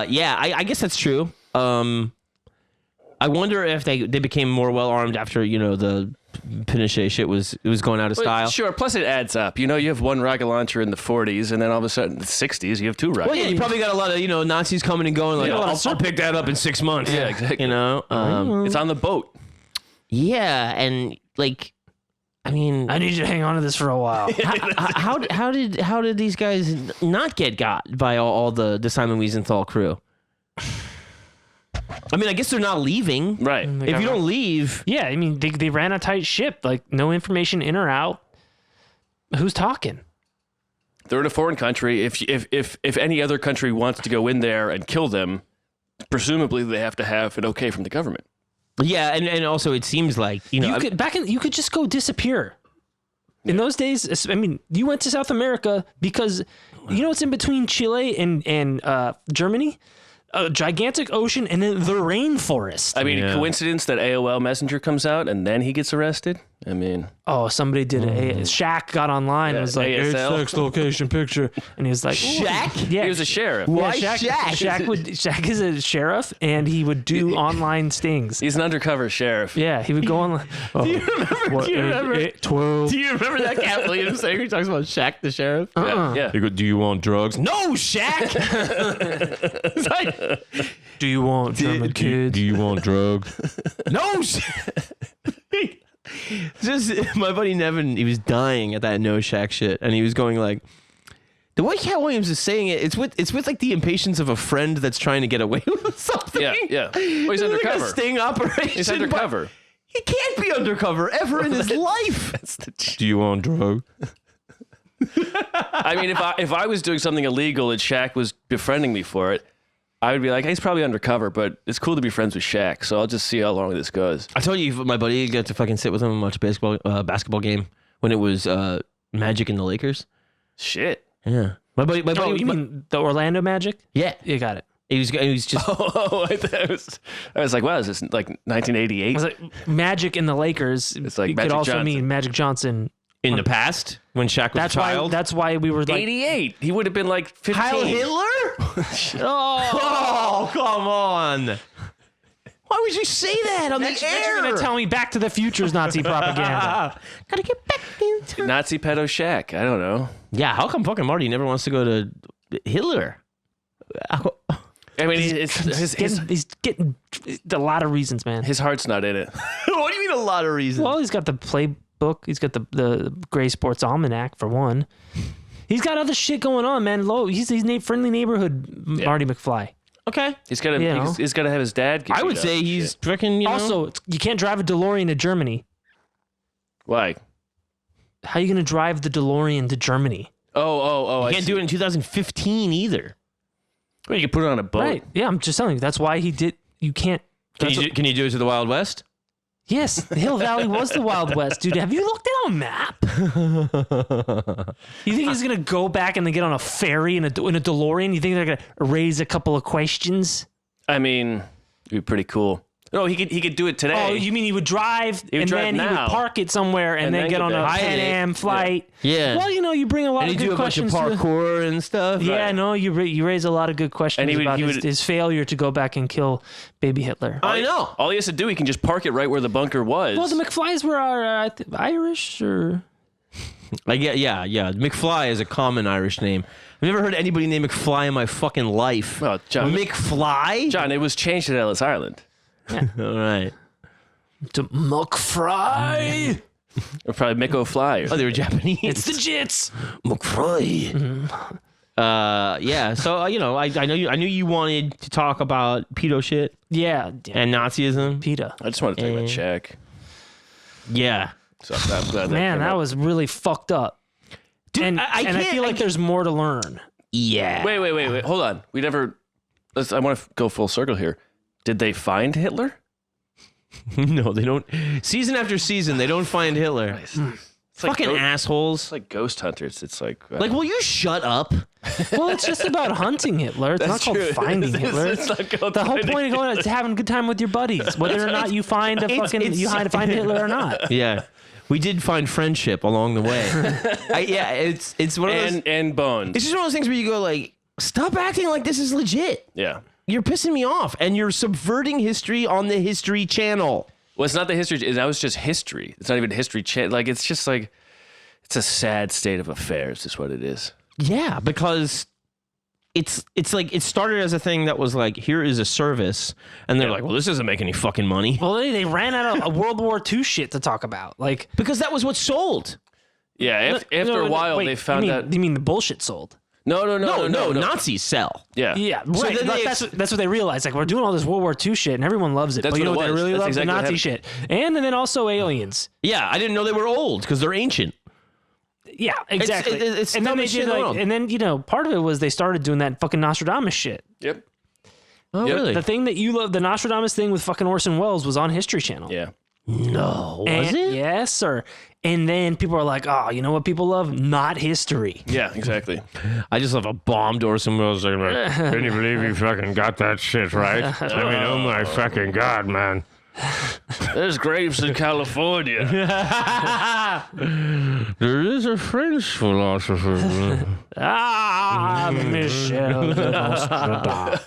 Yeah, I guess that's true. I wonder if they became more well armed after the Pinochet shit was going out of style. Sure. Plus, it adds up. You have one rocket launcher in the 40s, and then all of a sudden, in the 60s, you have two rockets. Well, yeah, you probably got a lot of Nazis coming and going. Like, I'll pick that up in 6 months. Yeah, exactly. It's on the boat. Yeah, and I mean, I need you to hang on to this for a while. how did these guys not get got by all the Simon Wiesenthal crew? I mean, I guess they're not leaving. Right. If you don't leave. Yeah, I mean, they ran a tight ship. Like, no information in or out. Who's talking? They're in a foreign country. If any other country wants to go in there and kill them, presumably they have to have an okay from the government. Yeah, and also it seems like, you could just go disappear. In those days, I mean, you went to South America because what's in between Chile and Germany? A gigantic ocean and then the rainforest. I mean, coincidence that AOL Messenger comes out and then he gets arrested? I mean... Oh, somebody did Shaq got online and was like, ASL. H6 location picture. And he was like... Shaq? Yeah. He was a sheriff. Why Shaq? Shaq is a sheriff and he would do online stings. He's an undercover sheriff. Yeah, he would go on... Oh, Do you remember 12. Do you remember that Cat Williams thing? He talks about Shaq the sheriff. Yeah. They go, do you want drugs? No, Shaq. It's like, Do you want German kids? Do you want drugs? No. Just my buddy Nevin, he was dying at that no Shaq shit, and he was going like, the way Cat Williams is saying it, it's with like the impatience of a friend that's trying to get away with something. Yeah. Well, he's undercover. Like a sting operation. He's undercover. He can't be undercover ever in his life. Do you want drugs? I mean, if I was doing something illegal and Shaq was befriending me for it, I would be like, he's probably undercover, but it's cool to be friends with Shaq, so I'll just see how long this goes. I told you, my buddy got to fucking sit with him and watch a basketball game when it was Magic and the Lakers. Shit. Yeah. My buddy. You mean the Orlando Magic? Yeah. You got it. He was just. I was like, wow, is this like 1988? I was like, Magic and the Lakers. It's like it Magic could also Johnson. mean Magic Johnson. In the past, when Shaq was a child. That's why we were like 88. He would have been like 15. Heil Hitler? Oh, come on. Why would you say that on the air? You're gonna tell me Back to the Future's Nazi propaganda. Gotta get back into Nazi pedo Shaq. I don't know. Yeah, how come fucking Marty never wants to go to Hitler? I mean, He's getting a lot of reasons, man. his heart's not in it. What do you mean a lot of reasons? Well, he's got the playbook. He's got the Gray Sports Almanac for one. He's got other shit going on, man. He's friendly neighborhood Marty McFly. Okay. He's got to have his dad. I would say he's freaking, Also, you can't drive a DeLorean to Germany. Why? How are you going to drive the DeLorean to Germany? Oh! You can't do it in 2015 either. Well, you can put it on a boat. Right. Yeah, I'm just telling you. That's why he did. You can't. Can you do it to the Wild West? Yes, the Hill Valley was the Wild West, dude. Have you looked at a map? You think he's gonna go back and then get on a ferry in a DeLorean? You think they're gonna raise a couple of questions? I mean, it'd be pretty cool. No, he could do it today. Oh, you mean he would drive He would and drive then he now. would park it somewhere and then get on a back. Pan Am flight? Yeah. Well, you bring a lot And of you good do a bunch of questions. parkour and stuff. Yeah, no, you raise a lot of good questions And he would- about he would- his failure to go back and kill baby Hitler. I know. All he has to do, he can just park it right where the bunker was. Well, the McFlys were Irish or... Yeah. McFly is a common Irish name. I've never heard anybody name McFly in my fucking life. Well, John, McFly? John, it was changed at Ellis Island. All right. To McFry. Or probably Miko Fly. Oh, they were Japanese. It's the Jits. McFly. Yeah. So I knew you wanted to talk about pedo shit Yeah. and Nazism. PETA. I just want to talk about Shaq. Yeah. So I'm glad Man, came that up. was really fucked up. Dude, and I I can't- feel like there's more to learn. Yeah. Wait. Hold on. I want to go full circle here. Did they find Hitler? No, they don't. Season after season, they don't find Hitler. It's like Fucking assholes. It's like ghost hunters. It's like Will you shut up? Well, it's just about hunting Hitler. It's not called finding Hitler. It's not called The whole finding point of going out is having a good time with your buddies, whether or not you find a It's- fucking find Hitler or not. Yeah. We did find friendship along the way. It's one of those. and bones. It's just one of those things where you go like, stop acting like this is legit. Yeah. You're pissing me off, and you're subverting history on the History Channel. Well, it's not the history. That was just history. It's not even history. Like it's just like it's a sad state of affairs. Is what it is. Yeah, because it's like it started as a thing that was like, here is a service, and they're like, well, this doesn't make any fucking money. Well, they ran out of World War II shit to talk about. Like, Because that was what sold. Yeah. After a while, they found out. You mean the bullshit sold? No. Nazis sell. Yeah. Yeah, right. So then That's what they realized. Like, we're doing all this World War II shit, and everyone loves it. That's but you know what what it they was. really That's love? exactly The what Nazi shit. And then also aliens. Yeah, I didn't know they were old because they're ancient. Yeah, exactly. It's and then they dumbest shit did in the world. and then part of it was they started doing that fucking Nostradamus shit. Yep. Oh, Yep. really? The thing that you love, the Nostradamus thing with fucking Orson Welles, was on History Channel. Yeah. No, was And- it? Yes, sir. And then people are like, oh, you know what people love? Not history. Yeah. Exactly. I just love a bombed Orson Welles. Like, can you believe you fucking got that shit right? I mean, oh my fucking God, man. There's graves in California. There is a French philosopher. Michel de Nostradamus.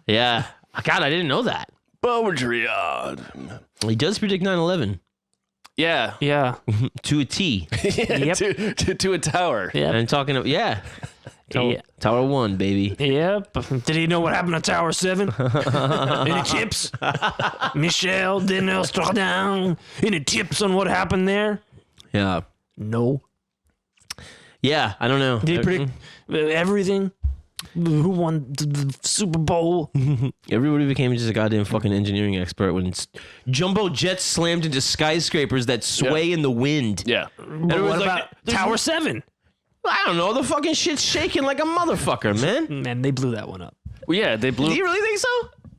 Yeah. God, I didn't know that. Baudrillard. He does predict 9/11 Yeah. Yeah. to a T. Yep. To a tower. Yep. And talking of, yeah. Yeah. Tower 1, baby. Yep. Did he know what happened to Tower 7? Any tips? Michel de Nostradamus. Any tips on what happened there? Yeah. No. Yeah, I don't know. Did he predict everything? Who won the Super Bowl? Everybody became just a goddamn fucking engineering expert when jumbo jets slammed into skyscrapers that sway in the wind. Yeah. But what about Tower 7? I don't know. The fucking shit's shaking like a motherfucker, man. Man, they blew that one up. Well, yeah. They blew. Do you really think so?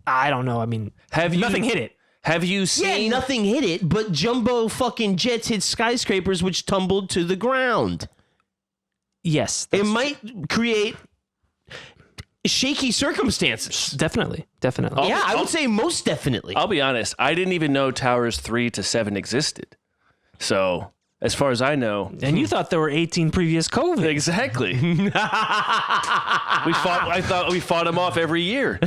I don't know. I mean, nothing hit it. Have you seen? Yeah, nothing hit it, but jumbo fucking jets hit skyscrapers which tumbled to the ground. Yes. It might create shaky circumstances. Definitely. Yeah, I would say most definitely. I'll be honest. I didn't even know towers 3 to 7 existed. So, as far as I know, And you thought there were 18 previous COVID. exactly. I thought we fought them off every year.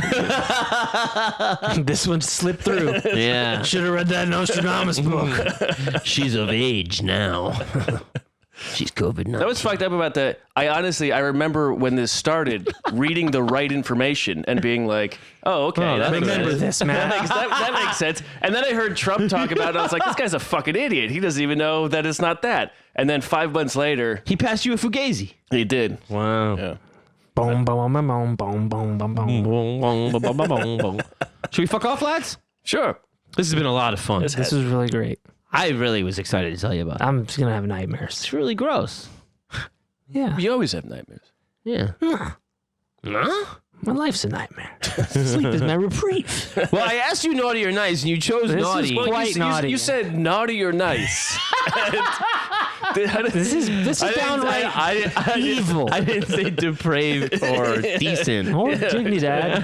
This one slipped through. Yeah. Should have read that Nostradamus book. She's of age now. She's COVID-19. That was fucked up about that. I remember when this started, reading the right information and being like, "Oh, okay, that makes Remember sense. this, man. That makes sense." And then I heard Trump talk about it. And I was like, "This guy's a fucking idiot. He doesn't even know that it's not that." And then 5 months later, He passed you a Fugazi. he did. Wow. Yeah. Boom, boom, boom, boom, boom, boom, boom, boom. Should we fuck off, lads? Sure. This has been a lot of fun. This was really great. I really was excited to tell you about it. I'm just gonna have nightmares. It's really gross. Yeah. You always have nightmares. Yeah. Nah? My life's a nightmare. Sleep is my reprieve. Well, I asked you naughty or nice, and you chose This naughty. is quite naughty. You said naughty or nice. This is downright evil. I didn't say depraved or decent. Or Dignidad.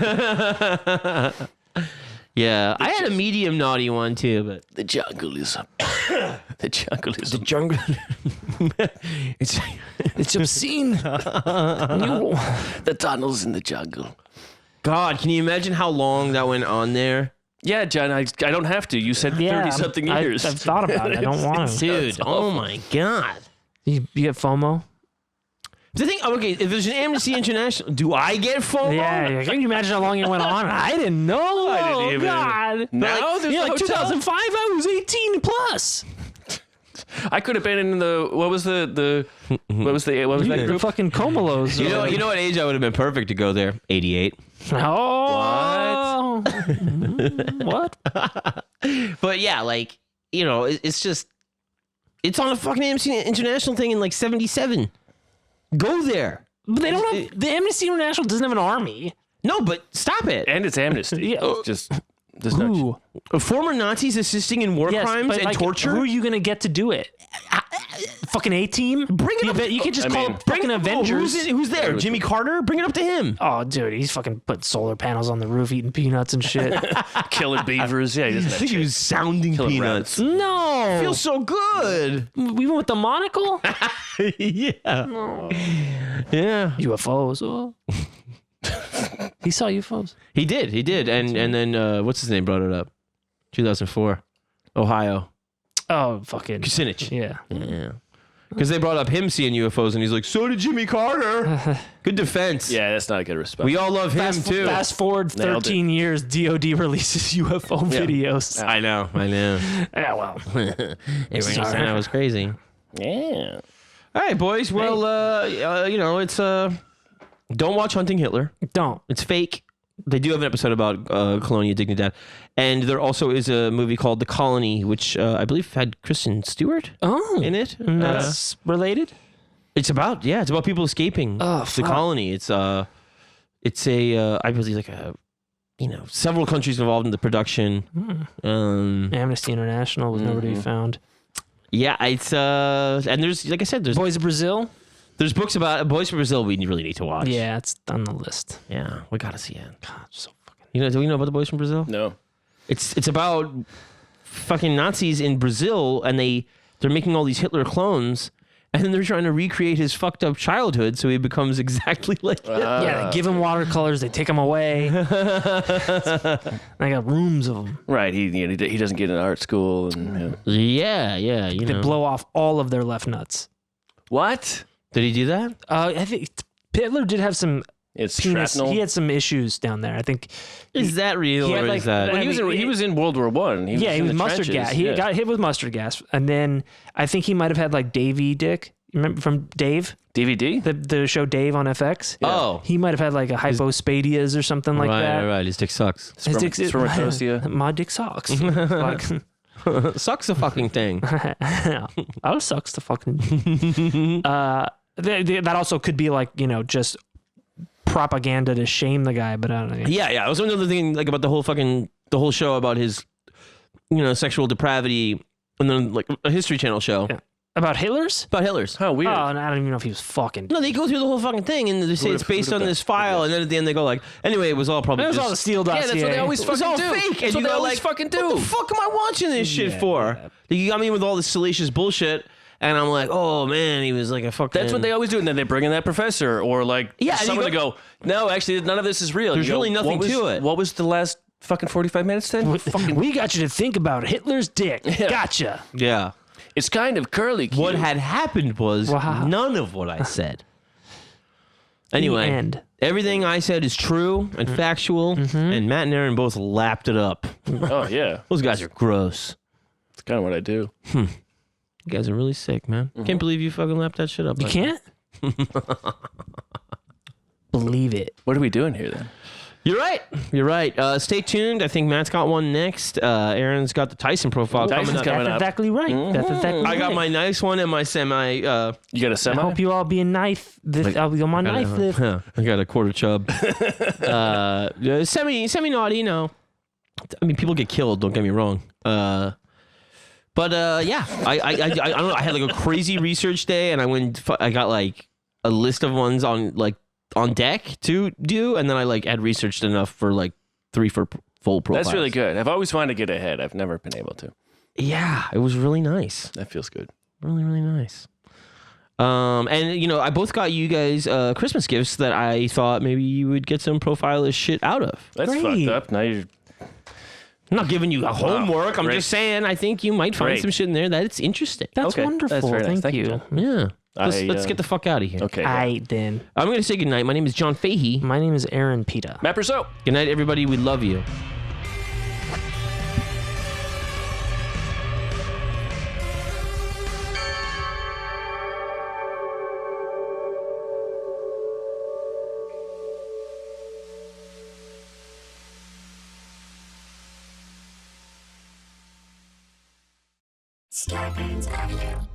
Yeah, I had a medium naughty one too, but The jungle is the jungle is jungle. It's obscene. the tunnels in the jungle. God, can you imagine how long that went on there? Yeah, John, I don't have to. You said Yeah, 30-something years. I've thought about it. I don't want to. Dude, oh my God. You get FOMO? The thing, okay, if there's an Amnesty International, do I get FOMO? Yeah. Can you imagine how long it went on? I didn't know. I didn't even- God. Now there's a like hotel. 2005, I was 18 plus. I could have been in the what was that The group? fucking Comolos. You know what age I would have been perfect to go there? 88. Oh. What? But yeah, like, it's just, It's on a fucking Amnesty International thing in like 77. Go there. But they don't have the Amnesty International doesn't have an army. No, but stop it. And it's amnesty. Yeah. It's just there's no. Former Nazis assisting in war crimes but, and like, torture. Who are you gonna get to do it? Fucking A-Team? Bring it up. You can just I call mean- it fucking Avengers. Who's there? Jimmy Carter? Bring it up to him. Oh, dude, he's fucking put solar panels on the roof, eating peanuts and shit. Killer beavers. Yeah, he doesn't I have think he was sounding Killing peanuts. No, Feels so good. we went with the monocle. Yeah. Yeah. UFOs. Oh. He saw UFOs. He did. And then what's his name brought it up? 2004. Ohio. Oh, fucking Kucinich. yeah. Yeah. Because they brought up him seeing UFOs and he's like, so did Jimmy Carter. Good defense. Yeah, that's not a good response. We all love him too. Fast forward Nailed 13 years, DOD releases UFO videos. I know. Yeah, well. Everyone said I was crazy. Yeah. All right, boys. Well, you know, it's don't watch Hunting Hitler. Don't. It's fake. They do have an episode about Colonia Dignidad, and there also is a movie called The Colony, which I believe had Kristen Stewart in it. That's related? It's about people escaping the fuck. colony. It's a I believe like a several countries involved in the production. Amnesty International was nowhere to be found. Yeah, it's and there's like I said, there's Boys of Brazil? there's books about Boys from Brazil we really need to watch. Yeah, it's on the list. Yeah, we gotta see it. God, so fucking. Do we know about the Boys from Brazil? No. It's about fucking Nazis in Brazil, and they're making all these Hitler clones, and then they're trying to recreate his fucked up childhood so he becomes exactly like Hitler. Yeah, they give him watercolors, they take them away. I got rooms of them. Right. He doesn't get into art school and Yeah, They blow off all of their left nuts. what? Did he do that? I think Hitler did have some It's penis. shrapnel. He had some issues down there. I think. Is that real, he had, or like, is that? Well, I mean, he was in World War One. He in was the mustard trenches. gas. He Yeah. got hit with mustard gas, and then I think he might have had like Davey Dick. Remember from Dave, DVD. the show Dave on FX? Oh, He might have had like a hypospadias or something like that. right. His dick sucks. His dick's- Spermatosia. My dick sucks. Like, Sucks a fucking thing. I'll sucks the fucking. That also could be like just propaganda to shame the guy, but I don't know. Yeah. I was another thing like about the whole show about his, sexual depravity, and then like a History Channel show About Hitler's? about Hitler's. How weird. Oh, and I don't even know if he was fucking. No, they go through the whole fucking thing, and they say it's based on this file, and then at the end they go like, anyway, it was all probably It was just, all the Steele dossier. Yeah, that's what they always it was fucking all do. fake, That's and what you they go always like, fucking do. what the fuck am I watching this shit for? You got me with all this salacious bullshit, and I'm like, oh man, he was like a fucking. That's what they always do, and then they bring in that professor or like Yeah, and someone you to go. No, actually, none of this is real. There's You go, really nothing to it. What was the last fucking 45 minutes then? We got you to think about Hitler's dick. Gotcha. Yeah. It's kind of curly. Cute. What had happened was Wow. none of what I said. Anyway, end. everything I said is true and factual, and Matt and Aaron both lapped it up. Oh yeah, Those guys are gross. that's kind of what I do. You guys are really sick, man. Can't believe you fucking lapped that shit up. You like can't? Believe it. What are we doing here then? You're right. Stay tuned. I think Matt's got one next. Aaron's got the Tyson profile Tyson's coming up. coming That's up. exactly right. That's exactly I got right. my nice one and my semi. You got a I semi? hope you all be a knife. I'll be on my knife lift. I got a quarter chub. Semi naughty, I mean, people get killed. Don't get me wrong. But yeah, I don't know. I had like a crazy research day, and I got like a list of ones on deck to do, and then I had researched enough for like 3 for full profiles. That's really good. I've always wanted to get ahead. I've never been able to. Yeah, it was really nice. That feels good. Really, really nice. And I both got you guys Christmas gifts that I thought maybe you would get some profile-ish shit out of. That's Great. fucked up. Now you're. I'm not giving you homework. I'm Great. just saying I think you might find Great. some shit in there that it's interesting. That's Okay. wonderful. That's very nice. Thank Thank you, you. John. Yeah. Let's I, get the fuck out of here. Okay. All right, then. I'm going to say goodnight. My name is John Fahey. My name is Aaron Pita. Matt Brousseau. Good night, everybody. We love you. Starburns Audio.